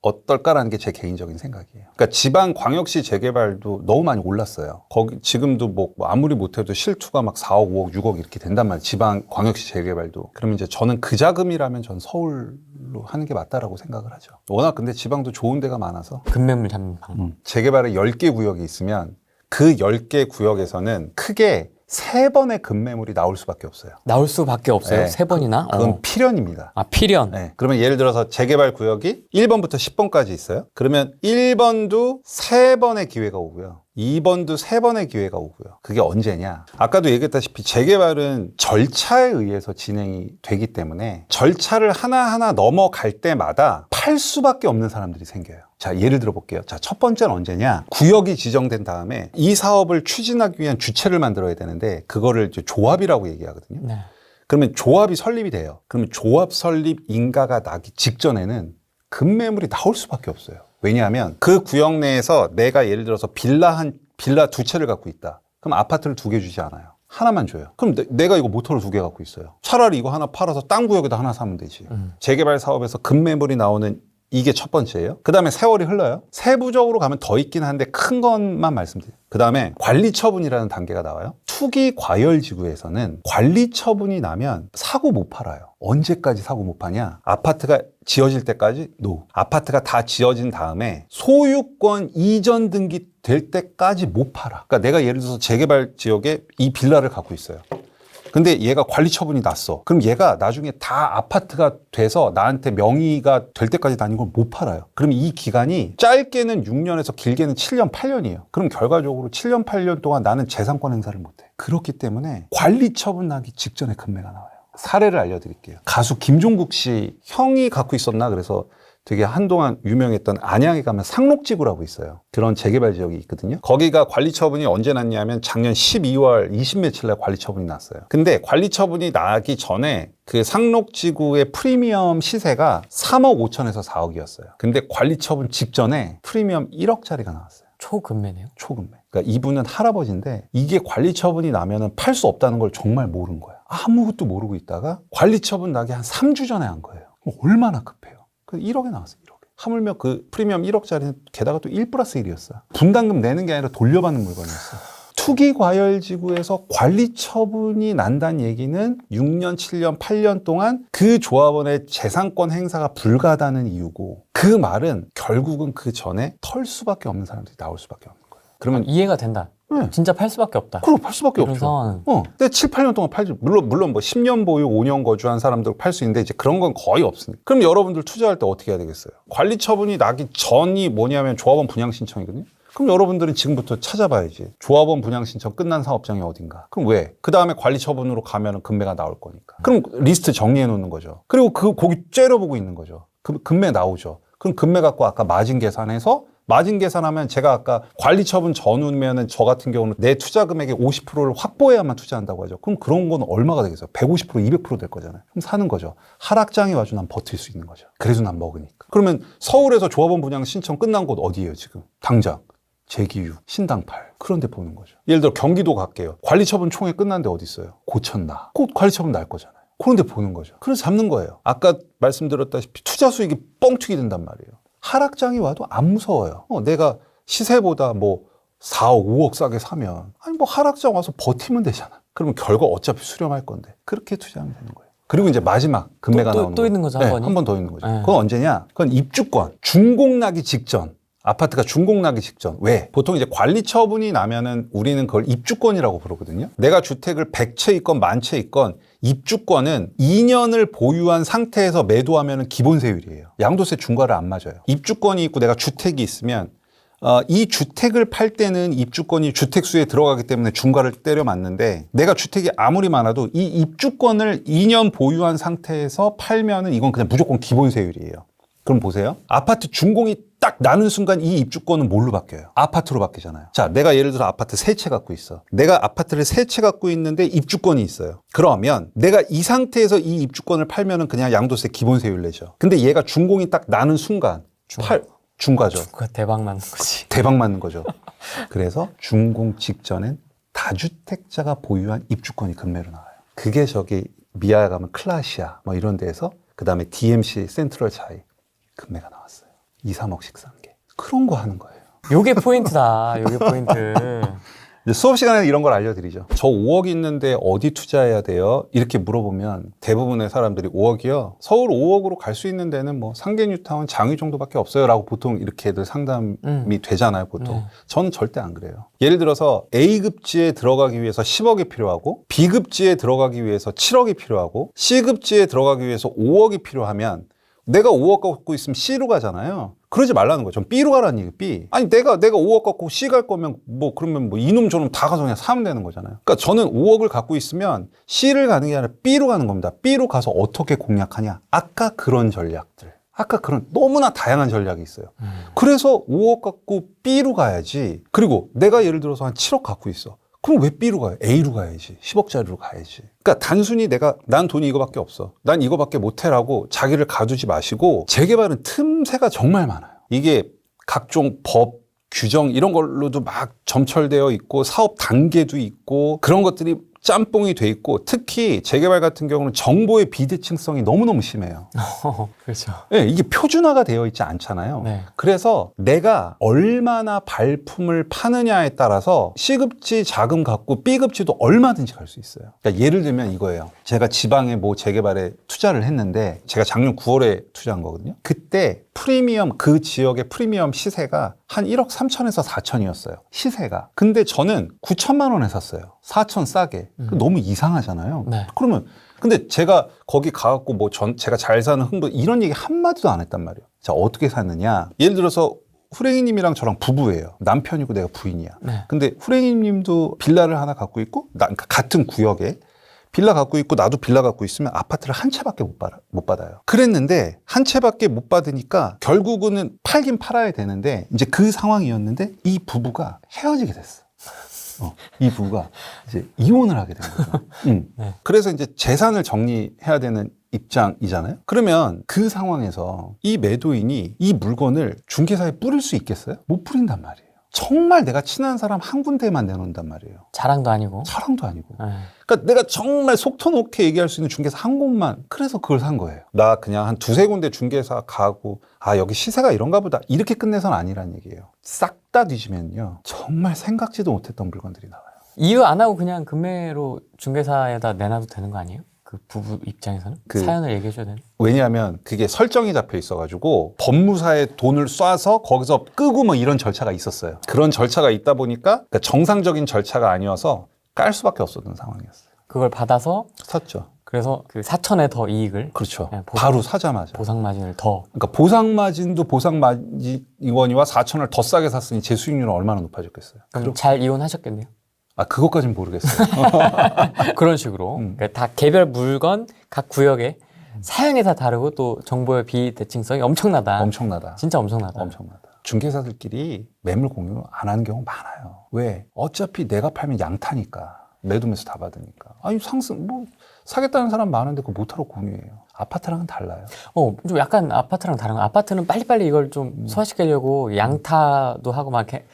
어떨까라는 게 제 개인적인 생각이에요. 그러니까 지방 광역시 재개발도 너무 많이 올랐어요. 거기 지금도 뭐 아무리 못해도 실투가 막 4억, 5억, 6억 이렇게 된단 말이에요. 지방 광역시 재개발도. 그러면 이제 저는 그 자금이라면 전 서울로 하는 게 맞다라고 생각을 하죠. 워낙 근데 지방도 좋은 데가 많아서 급매물 잡는 방법. 재개발에 10개 구역이 있으면 그 10개 구역에서는 크게 3번의 급매물이 나올 수밖에 없어요. 나올 수밖에 없어요? 네. 3번이나? 그건 필연입니다. 필연. 네. 그러면 예를 들어서 재개발 구역이 1번부터 10번까지 있어요. 그러면 1번도 3번의 기회가 오고요. 2번도 3번의 기회가 오고요. 그게 언제냐? 아까도 얘기했다시피 재개발은 절차에 의해서 진행이 되기 때문에 절차를 하나하나 넘어갈 때마다 팔 수밖에 없는 사람들이 생겨요. 자, 예를 들어 볼게요. 자, 첫 번째는 언제냐? 구역이 지정된 다음에 이 사업을 추진하기 위한 주체를 만들어야 되는데 그거를 이제 조합이라고 얘기하거든요. 네. 그러면 조합이 설립이 돼요. 그러면 조합 설립 인가가 나기 직전에는 급매물이 나올 수밖에 없어요. 왜냐하면 그 구역 내에서 내가 예를 들어서 빌라 2채를 갖고 있다. 그럼 아파트를 2개 주지 않아요. 하나만 줘요. 그럼 내가 이거 모터를 2개 갖고 있어요. 차라리 이거 하나 팔아서 딴 구역에다 하나 사면 되지. 재개발 사업에서 급매물이 나오는 이게 첫 번째예요. 그 다음에 세월이 흘러요. 세부적으로 가면 더 있긴 한데 큰 것만 말씀드려요. 그 다음에 관리처분이라는 단계가 나와요. 투기 과열지구에서는 관리처분이 나면 사고 못 팔아요. 언제까지 사고 못 파냐? 아파트가 지어질 때까지 아파트가 다 지어진 다음에 소유권 이전 등기 될 때까지 못 팔아. 그러니까 내가 예를 들어서 재개발 지역에 이 빌라를 갖고 있어요. 근데 얘가 관리 처분이 났어. 그럼 얘가 나중에 다 아파트가 돼서 나한테 명의가 될 때까지 난 이걸 못 팔아요. 그럼 이 기간이 짧게는 6년에서 길게는 7년, 8년이에요. 그럼 결과적으로 7년, 8년 동안 나는 재산권 행사를 못 해. 그렇기 때문에 관리 처분 나기 직전에 금매가 나와요. 사례를 알려드릴게요. 가수 김종국 씨 형이 갖고 있었나? 그래서 되게 한동안 유명했던 안양에 가면 상록지구라고 있어요. 그런 재개발 지역이 있거든요. 거기가 관리 처분이 언제 났냐면 작년 12월 20 며칠 날 관리 처분이 났어요. 근데 관리 처분이 나기 전에 그 상록지구의 프리미엄 시세가 3억 5천에서 4억이었어요. 근데 관리 처분 직전에 프리미엄 1억짜리가 나왔어요. 초급매네요. 초급매. 그러니까 이분은 할아버지인데 이게 관리 처분이 나면은 팔 수 없다는 걸 정말 모른 거야. 아무것도 모르고 있다가 관리 처분 나기 한 3주 전에 한 거예요. 얼마나 급해요. 그래서 1억에 나왔어요. 1억에. 하물며 그 프리미엄 1억짜리는 게다가 또 1+1이었어요. 분담금 내는 게 아니라 돌려받는 물건이었어요. 투기과열지구에서 관리 처분이 난다는 얘기는 6년, 7년, 8년 동안 그 조합원의 재산권 행사가 불가하다는 이유고 그 말은 결국은 그 전에 털 수밖에 없는 사람들이 나올 수밖에 없는 거예요. 그러면 이해가 된다. 네. 진짜 팔 수밖에 없다. 그럼 팔 수밖에 이런 없죠. 상황은. 근데 7, 8년 동안 팔죠. 물론 뭐 10년 보유, 5년 거주한 사람들 팔 수 있는데 이제 그런 건 거의 없으니까. 그럼 여러분들 투자할 때 어떻게 해야 되겠어요? 관리 처분이 나기 전이 뭐냐면 조합원 분양 신청이거든요. 그럼 여러분들은 지금부터 찾아봐야지. 조합원 분양 신청 끝난 사업장이 어딘가. 그럼 왜? 그 다음에 관리 처분으로 가면은 금매가 나올 거니까. 그럼 리스트 정리해 놓는 거죠. 그리고 거기 째려보고 있는 거죠. 금매 나오죠. 그럼 금매 갖고 아까 마진 계산해서 마진 계산하면 제가 아까 관리 처분 전후면은 저 같은 경우는 내 투자 금액의 50%를 확보해야만 투자한다고 하죠. 그럼 그런 건 얼마가 되겠어요? 150%, 200% 될 거잖아요. 그럼 사는 거죠. 하락장이 와도 난 버틸 수 있는 거죠. 그래서 난 먹으니까. 그러면 서울에서 조합원 분양 신청 끝난 곳 어디예요, 지금? 당장. 제기육, 신당팔. 그런 데 보는 거죠. 예를 들어 경기도 갈게요. 관리 처분 총회 끝난 데 어디 있어요? 고쳤나? 곧 관리 처분 날 거잖아요. 그런 데 보는 거죠. 그래서 잡는 거예요. 아까 말씀드렸다시피 투자 수익이 뻥튀기 된단 말이에요. 하락장이 와도 안 무서워요. 내가 시세보다 뭐 4억, 5억 싸게 사면 아니 뭐 하락장 와서 버티면 되잖아. 그러면 결과 어차피 수렴할 건데 그렇게 투자하면 되는 거예요. 그리고 이제 마지막 금매가 나오는 또 있는 거죠, 한 번이? 한 번 더 있는 거죠. 네. 그건 언제냐? 그건 입주권, 준공 나기 직전. 아파트가 준공 나기 직전. 왜? 보통 이제 관리 처분이 나면은 우리는 그걸 입주권이라고 부르거든요. 내가 주택을 100채 있건 1000채 있건 입주권은 2년을 보유한 상태에서 매도하면은 기본세율이에요. 양도세 중과를 안 맞아요. 입주권이 있고 내가 주택이 있으면 이 주택을 팔 때는 입주권이 주택수에 들어가기 때문에 중과를 때려 맞는데 내가 주택이 아무리 많아도 이 입주권을 2년 보유한 상태에서 팔면은 이건 그냥 무조건 기본세율이에요. 그럼 보세요. 아파트 준공이 딱 나는 순간 이 입주권은 뭘로 바뀌어요? 아파트로 바뀌잖아요. 자, 내가 예를 들어 아파트 3채 갖고 있어. 내가 아파트를 3채 갖고 있는데 입주권이 있어요. 그러면 내가 이 상태에서 이 입주권을 팔면은 그냥 양도세 기본세율 내죠. 근데 얘가 준공이 딱 나는 순간 중과죠. 중과 대박 나는 거지. 대박 맞는 거죠. 그래서 준공 직전엔 다주택자가 보유한 입주권이 금매로 나와요. 그게 저기 미아에 가면 클라시아 뭐 이런 데에서 그다음에 DMC 센트럴 차이 금매가 나왔어요. 2, 3억씩 산 게. 그런 거 하는 거예요. 요게 포인트다. 요게 포인트. 이제 수업 시간에 이런 걸 알려드리죠. 저 5억 있는데 어디 투자해야 돼요? 이렇게 물어보면 대부분의 사람들이 5억이요. 서울 5억으로 갈 수 있는 데는 뭐 상계뉴타운, 장위 정도밖에 없어요. 라고 보통 이렇게들 상담이 되잖아요. 보통. 저는 절대 안 그래요. 예를 들어서 A급지에 들어가기 위해서 10억이 필요하고 B급지에 들어가기 위해서 7억이 필요하고 C급지에 들어가기 위해서 5억이 필요하면 내가 5억 갖고 있으면 C로 가잖아요. 그러지 말라는 거죠. B로 가라는 얘기예요. B. 아니 내가 5억 갖고 C 갈 거면 뭐 그러면 뭐 이놈 저놈 다 가서 그냥 사면 되는 거잖아요. 그러니까 저는 5억을 갖고 있으면 C를 가는 게 아니라 B로 가는 겁니다. B로 가서 어떻게 공략하냐? 아까 그런 전략들. 아까 그런 너무나 다양한 전략이 있어요. 그래서 5억 갖고 B로 가야지. 그리고 내가 예를 들어서 한 7억 갖고 있어. 그럼 왜 B로 가요? A로 가야지. 10억짜리로 가야지. 그러니까 단순히 난 돈이 이거밖에 없어. 난 이거밖에 못해라고 자기를 가두지 마시고 재개발은 틈새가 정말 많아요. 이게 각종 법, 규정 이런 걸로도 막 점철되어 있고 사업 단계도 있고 그런 것들이 짬뽕이 돼 있고 특히 재개발 같은 경우는 정보의 비대칭성이 너무너무 심해요. 그렇죠. 네, 이게 표준화가 되어 있지 않잖아요. 네. 그래서 내가 얼마나 발품을 파느냐에 따라서 C급지 자금 갖고 B급지도 얼마든지 갈 수 있어요. 그러니까 예를 들면 이거예요. 제가 지방에 뭐 재개발에 투자를 했는데 제가 작년 9월에 투자한 거거든요. 그때 프리미엄 그 지역의 프리미엄 시세가 한 1억 3천에서 4천이었어요. 시세가. 근데 저는 9천만 원에 샀어요. 4천 싸게. 너무 이상하잖아요. 네. 그러면 근데 제가 거기 가갖고 뭐 제가 잘 사는 흥부 이런 얘기 한마디도 안 했단 말이에요. 자, 어떻게 샀느냐? 예를 들어서 후랭이님이랑 저랑 부부예요. 남편이고 내가 부인이야. 네. 근데 후랭이님도 빌라를 하나 갖고 있고 그러니까 같은 구역에 빌라 갖고 있고 나도 빌라 갖고 있으면 아파트를 한 채밖에 못 받아요. 그랬는데 한 채밖에 못 받으니까 결국은 팔긴 팔아야 되는데 이제 그 상황이었는데 이 부부가 헤어지게 됐어. 이 부부가 이제 이혼을 하게 된 거죠. 네. 그래서 이제 재산을 정리해야 되는 입장이잖아요. 그러면 그 상황에서 이 매도인이 이 물건을 중개사에 뿌릴 수 있겠어요? 못 뿌린단 말이에요. 정말 내가 친한 사람 한 군데만 내놓는단 말이에요. 자랑도 아니고. 사랑도 아니고. 네. 그러니까 내가 정말 속 터놓게 얘기할 수 있는 중개사 한 곳만. 그래서 그걸 산 거예요. 나 그냥 한 두세 군데 중개사 가고 아 여기 시세가 이런가 보다 이렇게 끝내서는 아니란 얘기예요. 싹 다 뒤지면요. 정말 생각지도 못했던 물건들이 나와요. 이유 안 하고 그냥 금매로 중개사에다 내놔도 되는 거 아니에요? 그 부부 입장에서는? 사연을 얘기해 줘야 되는? 왜냐하면 그게 설정이 잡혀 있어가지고 법무사에 돈을 쏴서 거기서 끄고 뭐 이런 절차가 있었어요. 그런 절차가 있다 보니까 그러니까 정상적인 절차가 아니어서 깔 수밖에 없었던 상황이었어요. 그걸 받아서 샀죠. 그래서 그 4천에 더 이익을 그렇죠. 네, 바로 사자마자. 보상마진을 더. 그러니까 보상마진도 보상마진이거니와 4천을 더 싸게 샀으니 제 수익률은 얼마나 높아졌겠어요. 그럼 잘 이혼하셨겠네요. 아 그것까진 모르겠어요. 그런 식으로 그러니까 다 개별 물건 각 구역에 사양이 다 다르고 또 정보의 비대칭성이 엄청나다. 엄청나다. 진짜 엄청나다. 엄청나다. 중개사들끼리 매물 공유 안 하는 경우 많아요. 왜? 어차피 내가 팔면 양타니까. 매도매수 다 받으니까. 아니 상승 뭐 사겠다는 사람 많은데 그거 못하러 공유해요. 아파트랑은 달라요. 좀 약간 아파트랑 다른 거. 아파트는 빨리빨리 이걸 좀 소화시키려고 양타도 하고 막 이렇게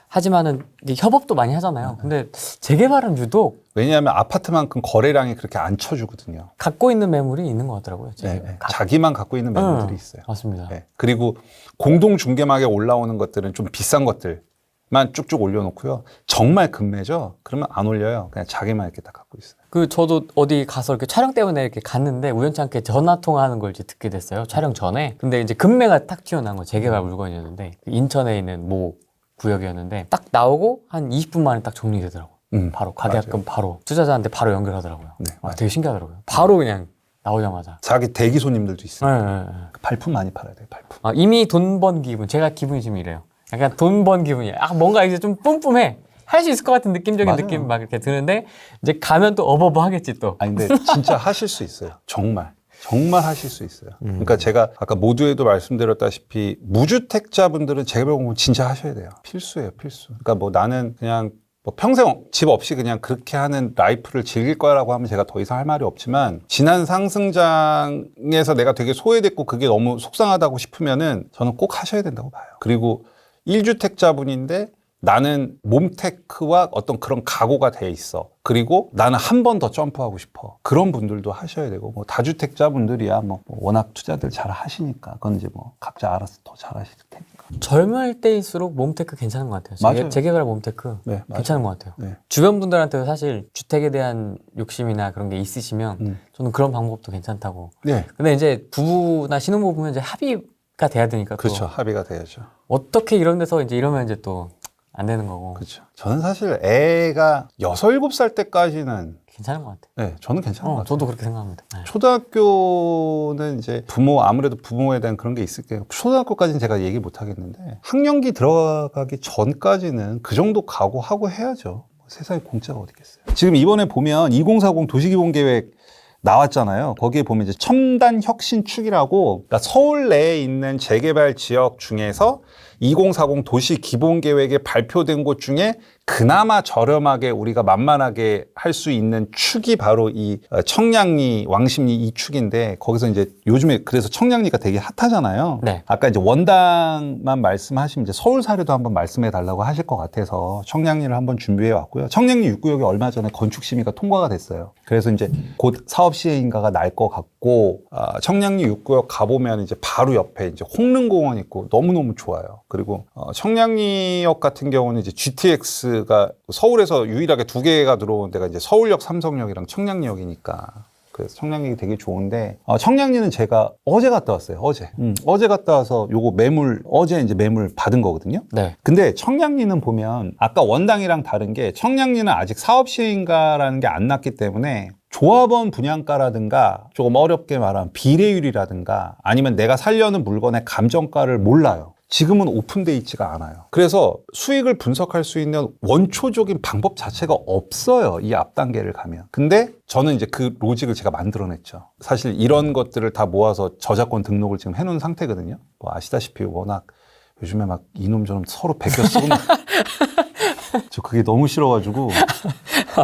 하지만은 이게 협업도 많이 하잖아요. 근데 재개발은 유독 왜냐하면 아파트만큼 거래량이 그렇게 안 쳐주거든요. 갖고 있는 매물이 있는 것 같더라고요. 네. 자기만 갖고 있는 매물들이 있어요. 맞습니다. 네. 그리고 공동 중개막에 올라오는 것들은 좀 비싼 것들만 쭉쭉 올려놓고요. 정말 금매죠? 그러면 안 올려요. 그냥 자기만 이렇게 딱 갖고 있어요. 저도 어디 가서 이렇게 촬영 때문에 이렇게 갔는데 우연찮게 전화 통화하는 걸 이제 듣게 됐어요. 촬영 전에. 근데 이제 금매가 딱 튀어나온 거예요. 재개발 물건이었는데 인천에 있는 모 구역이었는데 딱 나오고 한 20분 만에 딱 정리되더라고요. 바로 가계약금 바로 투자자한테 바로 연결하더라고요. 네, 되게 신기하더라고요. 바로 그냥 나오자마자. 자기 대기 손님들도 있어요. 네. 발품 많이 팔아야 돼요. 발품. 이미 돈 번 기분. 제가 기분이 지금 이래요. 약간 돈 번 기분이야. 뭔가 이제 좀 뿜뿜해. 할 수 있을 것 같은 느낌적인 맞아요. 느낌 막 이렇게 드는데 이제 가면 또 어버버 하겠지 또. 아니 근데 진짜 하실 수 있어요. 정말 하실 수 있어요. 그러니까 제가 아까 모두에도 말씀드렸다시피 무주택자분들은 재개발 공부 진짜 하셔야 돼요. 필수예요, 필수. 그러니까 뭐 나는 그냥 뭐 평생 집 없이 그냥 그렇게 하는 라이프를 즐길 거라고 하면 제가 더 이상 할 말이 없지만 지난 상승장에서 내가 되게 소외됐고 그게 너무 속상하다고 싶으면은 저는 꼭 하셔야 된다고 봐요. 그리고 1주택자분인데 나는 몸테크와 어떤 그런 각오가 돼 있어. 그리고 나는 한 번 더 점프하고 싶어. 그런 분들도 하셔야 되고, 뭐 다주택자분들이야 뭐 워낙 투자들 잘 하시니까 그건 이제 뭐 각자 알아서 더 잘 하실 테니까. 젊을 때일수록 몸테크 괜찮은 것 같아요. 맞아요. 재개발 몸테크 네, 괜찮은 것 같아요. 네. 주변 분들한테도 사실 주택에 대한 욕심이나 그런 게 있으시면 저는 그런 방법도 괜찮다고. 네. 근데 이제 부부나 신혼부부면 이제 합의가 돼야 되니까 또 그렇죠. 합의가 돼야죠. 어떻게 이런 데서 이제 이러면 이제 또 안 되는 거고. 그렇죠. 저는 사실 애가 6, 7살 때까지는 괜찮은 것 같아요. 네, 저는 괜찮은 것 같아요. 저도 그렇게 생각합니다. 네. 초등학교는 이제 아무래도 부모에 대한 그런 게 있을 거예요. 초등학교까지는 제가 얘기 못 하겠는데 학년기 들어가기 전까지는 그 정도 각오하고 해야죠. 세상에 공짜가 어디 있겠어요. 지금 이번에 보면 2040 도시기본계획 나왔잖아요. 거기에 보면 이제 첨단 혁신 축이라고 그러니까 서울 내에 있는 재개발 지역 중에서 2040 도시 기본 계획에 발표된 곳 중에 그나마 저렴하게 우리가 만만하게 할 수 있는 축이 바로 이 청량리, 왕십리 이 축인데 거기서 이제 요즘에 그래서 청량리가 되게 핫하잖아요. 네. 아까 이제 원당만 말씀하시면 이제 서울 사례도 한번 말씀해 달라고 하실 것 같아서 청량리를 한번 준비해 왔고요. 청량리 6구역이 얼마 전에 건축 심의가 통과가 됐어요. 그래서 이제 곧 사업 시행인가가 날 것 같고 청량리 6구역 가보면 이제 바로 옆에 이제 홍릉공원 있고 너무너무 좋아요. 그리고 청량리역 같은 경우는 이제 GTX가 서울에서 유일하게 2개가 들어온 데가 이제 서울역, 삼성역이랑 청량리역이니까 그래서 청량리 되게 좋은데 청량리는 제가 어제 갔다 왔어요. 어제 갔다 와서 요거 매물 어제 이제 매물 받은 거거든요. 네. 근데 청량리는 보면 아까 원당이랑 다른 게 청량리는 아직 사업 시행인가라는 게 안 났기 때문에 조합원 분양가라든가 조금 어렵게 말하면 비례율이라든가 아니면 내가 살려는 물건의 감정가를 몰라요. 지금은 오픈돼 있지가 않아요. 그래서 수익을 분석할 수 있는 원초적인 방법 자체가 없어요. 이 앞 단계를 가면. 근데 저는 이제 그 로직을 제가 만들어냈죠. 사실 이런 것들을 다 모아서 저작권 등록을 지금 해놓은 상태거든요. 뭐 아시다시피 워낙 요즘에 막 이놈 저놈 서로 베껴 쓰고 저 그게 너무 싫어가지고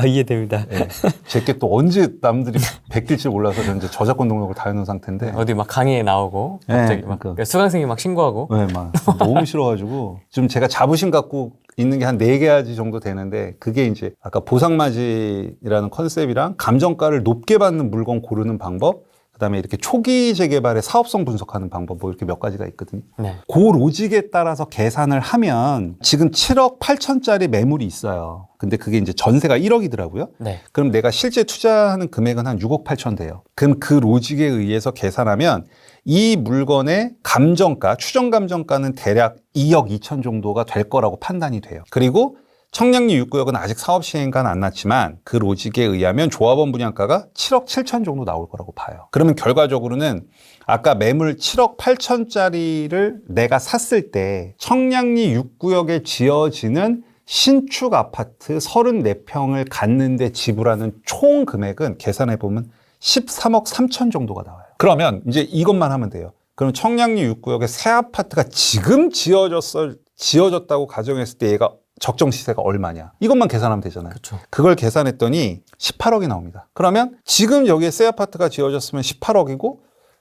이해됩니다. 네. 제게 또 언제 남들이 베낄지 몰라서 저는 이제 저작권 등록을 다 해놓은 상태인데 어디 막 강의에 나오고 갑자기 막 수강생이 막 신고하고. 네, 막 너무 싫어가지고 지금 제가 자부심 갖고 있는 게 한 4가지 정도 되는데 그게 이제 아까 보상마진이라는 컨셉이랑 감정가를 높게 받는 물건 고르는 방법 그다음에 이렇게 초기 재개발의 사업성 분석하는 방법 뭐 이렇게 몇 가지가 있거든요. 네. 그 로직에 따라서 계산을 하면 지금 7억 8천짜리 매물이 있어요. 근데 그게 이제 전세가 1억이더라고요. 네. 그럼 내가 실제 투자하는 금액은 한 6억 8천 돼요. 그럼 그 로직에 의해서 계산하면 이 물건의 감정가, 추정 감정가는 대략 2억 2천 정도가 될 거라고 판단이 돼요. 그리고 청량리 6구역은 아직 사업 시행가는 안 났지만 그 로직에 의하면 조합원 분양가가 7억 7천 정도 나올 거라고 봐요. 그러면 결과적으로는 아까 매물 7억 8천짜리를 내가 샀을 때 청량리 6구역에 지어지는 신축 아파트 34평을 갖는데 지불하는 총 금액은 계산해보면 13억 3천 정도가 나와요. 그러면 이제 이것만 하면 돼요. 그럼 청량리 6구역에 새 아파트가 지금 지어졌다고 가정했을 때 얘가 적정 시세가 얼마냐. 이것만 계산하면 되잖아요. 그렇죠. 그걸 계산했더니 18억이 나옵니다. 그러면 지금 여기에 새 아파트가 지어졌으면 18억이고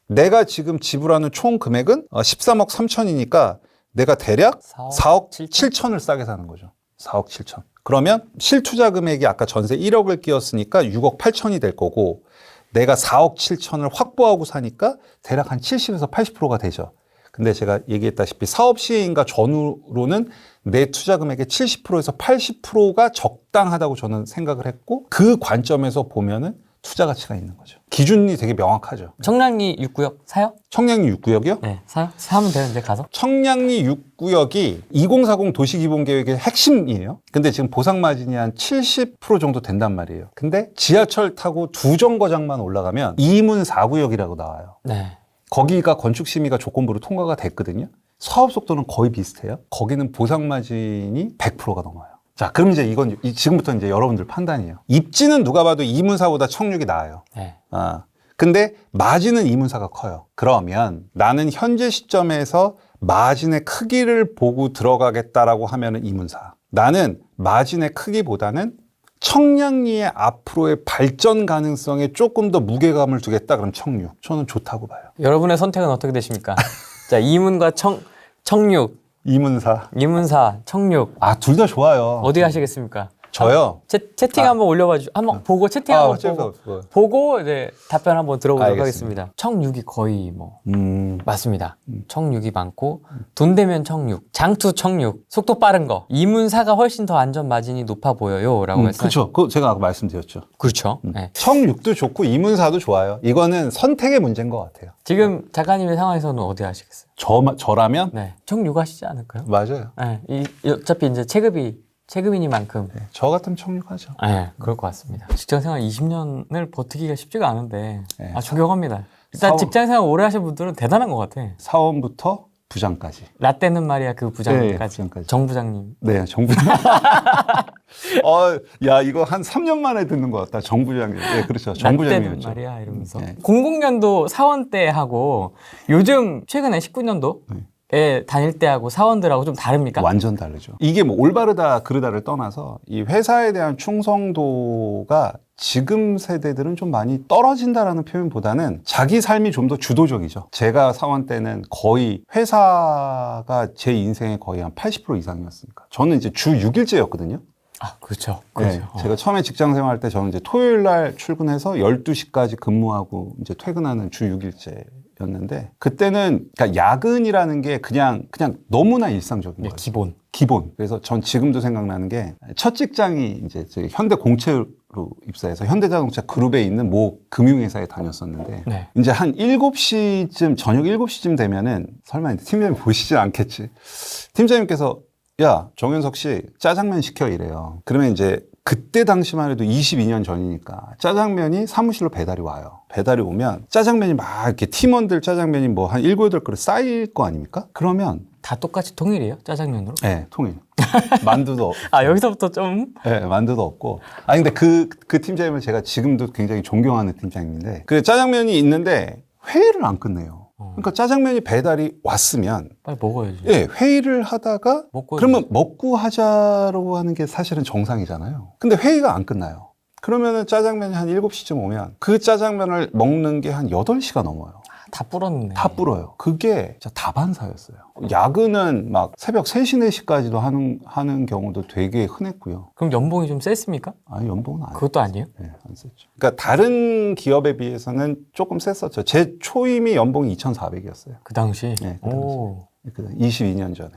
내가 지금 지불하는 총 금액은 13억 3천이니까 내가 대략 4억 7천을 싸게 사는 거죠. 4억 7천. 그러면 실투자 금액이 아까 전세 1억을 끼웠으니까 6억 8천이 될 거고 내가 4억 7천을 확보하고 사니까 대략 한 70에서 80%가 되죠. 근데 제가 얘기했다시피 사업 시행인가 전후로는 내 투자 금액의 70%에서 80%가 적당하다고 저는 생각을 했고 그 관점에서 보면은 투자 가치가 있는 거죠. 기준이 되게 명확하죠. 청량리 6구역 사요? 청량리 6구역이요? 네, 사요? 사면 되는데 가서? 청량리 6구역이 2040 도시기본계획의 핵심이에요. 근데 지금 보상마진이 한 70% 정도 된단 말이에요. 근데 지하철 타고 2정거장만 올라가면 이문 4구역이라고 나와요. 네. 거기가 건축심의가 조건부로 통과가 됐거든요. 사업 속도는 거의 비슷해요. 거기는 보상마진이 100%가 넘어요. 자, 그럼 이제 이건 지금부터 이제 여러분들 판단이에요. 입지는 누가 봐도 이문사보다 청육이 나아요. 네. 근데 마진은 이문사가 커요. 그러면 나는 현재 시점에서 마진의 크기를 보고 들어가겠다라고 하면은 이문사. 나는 마진의 크기보다는 청량리의 앞으로의 발전 가능성에 조금 더 무게감을 두겠다. 그럼 청육. 저는 좋다고 봐요. 여러분의 선택은 어떻게 되십니까? 자, 이문과 청육. 이문사. 이문사, 청육. 둘 다 좋아요. 어디 하시겠습니까? 저요? 채팅 한번 올려봐 주시죠. 한번 보고 채팅 한번 보고 이제 답변 한번 들어보도록 알겠습니다. 하겠습니다. 청육이 거의 뭐 맞습니다. 청육이 많고 돈 되면 청육, 장투 청육, 속도 빠른 거. 이문사가 훨씬 더 안전 마진이 높아 보여요라고 했어요. 그렇죠. 그거 제가 아까 말씀드렸죠. 그렇죠. 네. 청육도 좋고 이문사도 좋아요. 이거는 선택의 문제인 것 같아요. 지금 작가님의 상황에서는 어디 하시겠어요? 저라면? 네, 청육 하시지 않을까요? 맞아요. 네, 어차피 이제 체급이니만큼. 네, 저 같으면 청육하죠. 네, 그럴 것 같습니다. 직장생활 20년을 버티기가 쉽지가 않은데 네. 존경합니다. 일단 직장생활 오래 하신 분들은 대단한 것 같아. 사원부터 부장까지. 라떼는 말이야 그 부장까지. 네, 부장까지. 정 부장님. 네, 정 부장. 야, 이거 한 3년 만에 듣는 것 같다. 정 부장님. 네, 그렇죠. 정 라떼는 부장님이었죠. 말이야 이러면서. 네. 00년도 사원 때하고 요즘 최근에 19년도 에 다닐 때하고 사원들하고 좀 다릅니까? 완전 다르죠. 이게 뭐 올바르다 그르다를 떠나서 이 회사에 대한 충성도가 지금 세대들은 좀 많이 떨어진다라는 표현보다는 자기 삶이 좀 더 주도적이죠. 제가 사원 때는 거의 회사가 제 인생의 거의 한 80% 이상이었으니까. 저는 이제 주 6일제였거든요. 그렇죠. 네, 제가 처음에 직장 생활할 때 저는 이제 토요일 날 출근해서 12시까지 근무하고 이제 퇴근하는 주 6일제. 였는데 그때는 그러니까 야근이라는 게 그냥 너무나 일상적인 거예요. 기본. 기본. 그래서 전 지금도 생각나는 게 첫 직장이 이제 저희 현대공채로 입사해서 현대자동차 그룹에 있는 모 금융회사에 다녔었는데 네. 이제 한 7시쯤 저녁 7시쯤 되면은 설마 이제 팀장님 보시지 않겠지. 팀장님께서 야, 정현석 씨 짜장면 시켜 이래요. 그러면 이제 그때 당시만 해도 22년 전이니까 짜장면이 사무실로 배달이 와요. 배달이 오면 짜장면이 막 이렇게 팀원들 짜장면이 뭐 한 7, 8그릇 쌓일 거 아닙니까? 그러면 다 똑같이 통일이에요? 짜장면으로? 네, 통일. 만두도 아, 여기서부터 좀. 네, 만두도 없고. 아, 근데 그 팀장님을 제가 지금도 굉장히 존경하는 팀장님인데 그 짜장면이 있는데 회의를 안 끝내요. 그러니까 짜장면이 배달이 왔으면 빨리 먹어야지. 예, 회의를 하다가 먹고 그러면 먹고 하자라고 하는 게 사실은 정상이잖아요. 근데 회의가 안 끝나요. 그러면은 짜장면이 한 7시쯤 오면 그 짜장면을 먹는 게 한 8시가 넘어요. 다 불었네. 다 불어요. 그게 진짜 다반사였어요. 야근은 막 새벽 3시, 4시까지도 하는 경우도 되게 흔했고요. 그럼 연봉이 좀 셌습니까? 아니, 연봉은 안 그것도 아니에요? 네, 안 셌죠. 그러니까 다른 기업에 비해서는 조금 셌었죠. 제 초임이 연봉이 2,400이었어요. 그 당시? 네, 그 당시. 오, 22년 전에.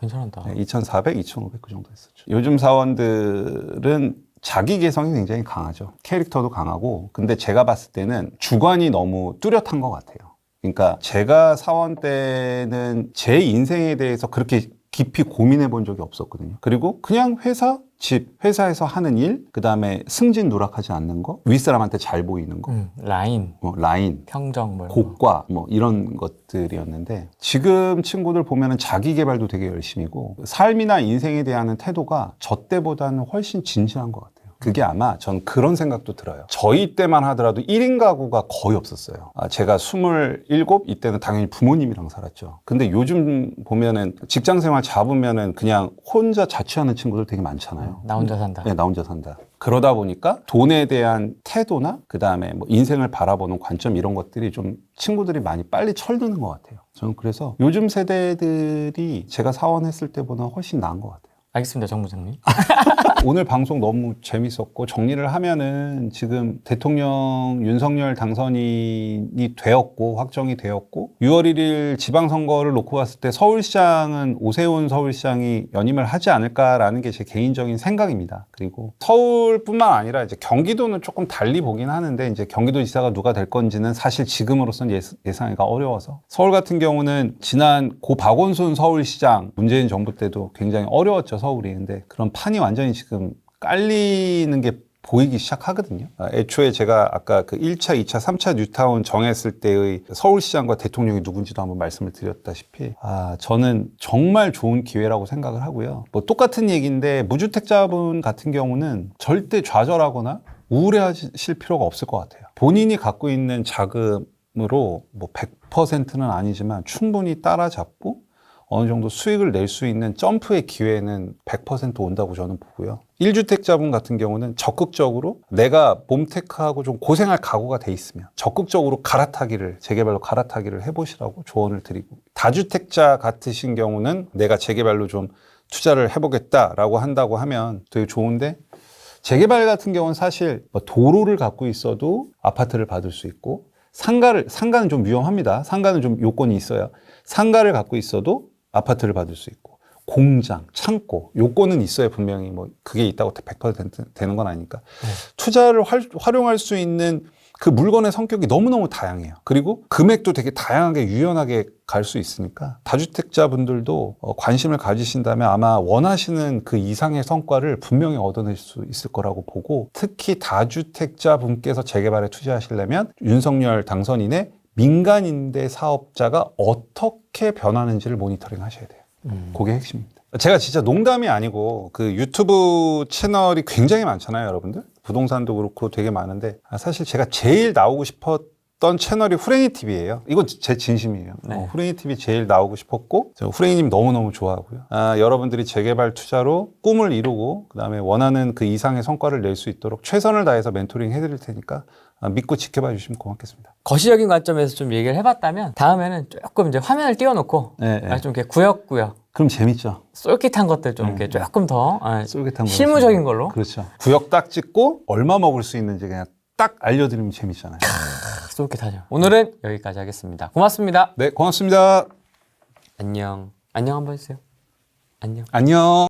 괜찮다. 네, 2,400, 2,500 그 정도 했었죠. 요즘 사원들은 자기 개성이 굉장히 강하죠. 캐릭터도 강하고. 근데 제가 봤을 때는 주관이 너무 뚜렷한 것 같아요. 그러니까 제가 사원 때는 제 인생에 대해서 그렇게 깊이 고민해 본 적이 없었거든요. 그리고 그냥 회사, 집, 회사에서 하는 일, 그 다음에 승진 누락하지 않는 거, 윗사람한테 잘 보이는 거, 라인, 라인, 평정, 뭐 이런 거. 고과, 뭐 이런 것들이었는데 지금 친구들 보면은 자기 개발도 되게 열심히고 삶이나 인생에 대한 태도가 저 때보다는 훨씬 진지한 것 같아요. 그게 아마 전 그런 생각도 들어요. 저희 때만 하더라도 1인 가구가 거의 없었어요. 제가 27, 이때는 당연히 부모님이랑 살았죠. 근데 요즘 보면은 직장 생활 잡으면은 그냥 혼자 자취하는 친구들 되게 많잖아요. 나 혼자 산다. 네, 나 혼자 산다. 그러다 보니까 돈에 대한 태도나 그 다음에 뭐 인생을 바라보는 관점 이런 것들이 좀 친구들이 많이 빨리 철드는 것 같아요. 저는 그래서 요즘 세대들이 제가 사원했을 때보다 훨씬 나은 것 같아요. 알겠습니다, 정 부장님. 오늘 방송 너무 재밌었고 정리를 하면은 지금 대통령 윤석열 당선인이 되었고 확정이 되었고 6월 1일 지방선거를 놓고 봤을 때 서울시장은 오세훈 서울시장이 연임을 하지 않을까라는 게 제 개인적인 생각입니다. 그리고 서울뿐만 아니라 이제 경기도는 조금 달리 보긴 하는데 이제 경기도지사가 누가 될 건지는 사실 지금으로서는 예상하기가 어려워서 서울 같은 경우는 지난 고 박원순 서울시장 문재인 정부 때도 굉장히 어려웠죠. 서울이. 근데 그런 판이 완전히 지금 깔리는 게 보이기 시작하거든요. 애초에 제가 아까 그 1차, 2차, 3차 뉴타운 정했을 때의 서울시장과 대통령이 누군지도 한번 말씀을 드렸다시피 저는 정말 좋은 기회라고 생각을 하고요. 뭐 똑같은 얘기인데 무주택자분 같은 경우는 절대 좌절하거나 우울해하실 필요가 없을 것 같아요. 본인이 갖고 있는 자금으로 뭐 100%는 아니지만 충분히 따라잡고 어느 정도 수익을 낼 수 있는 점프의 기회는 100% 온다고 저는 보고요. 1주택자분 같은 경우는 적극적으로 내가 몸테크하고 좀 고생할 각오가 돼 있으면 적극적으로 재개발로 갈아타기를 해보시라고 조언을 드리고, 다주택자 같으신 경우는 내가 재개발로 좀 투자를 해보겠다라고 한다고 하면 되게 좋은데, 재개발 같은 경우는 사실 도로를 갖고 있어도 아파트를 받을 수 있고, 상가는 좀 위험합니다. 상가는 좀 요건이 있어야. 상가를 갖고 있어도 아파트를 받을 수 있고, 공장, 창고, 요건은 있어야 분명히 뭐 그게 있다고 100% 되는 건 아니니까. 투자를 활용할 수 있는 그 물건의 성격이 너무너무 다양해요. 그리고 금액도 되게 다양하게 유연하게 갈 수 있으니까 다주택자분들도 관심을 가지신다면 아마 원하시는 그 이상의 성과를 분명히 얻어낼 수 있을 거라고 보고, 특히 다주택자분께서 재개발에 투자하시려면 윤석열 당선인의 민간임대 사업자가 어떻게 변하는지를 모니터링 하셔야 돼요. 그게 핵심입니다. 제가 진짜 농담이 아니고 그 유튜브 채널이 굉장히 많잖아요, 여러분들. 부동산도 그렇고 되게 많은데 사실 제가 제일 나오고 싶었던 채널이 후레니 TV예요. 이건 제 진심이에요. 네. 후레니 TV 제일 나오고 싶었고, 후레니님 너무너무 좋아하고요. 여러분들이 재개발 투자로 꿈을 이루고 그다음에 원하는 그 이상의 성과를 낼 수 있도록 최선을 다해서 멘토링 해드릴 테니까 믿고 지켜봐 주시면 고맙겠습니다. 거시적인 관점에서 좀 얘기를 해봤다면 다음에는 조금 이제 화면을 띄워놓고 좀 이렇게 구역구역 그럼 재밌죠. 솔깃한 것들 좀 이렇게 조금 더 쫄깃한 실무적인 걸로. 그렇죠. 구역 딱 찍고 얼마 먹을 수 있는지 그냥 딱 알려드리면 재밌잖아요. 솔깃하죠. 오늘은 여기까지 하겠습니다. 고맙습니다. 네, 고맙습니다. 안녕. 안녕 한번 해주세요. 안녕. 안녕.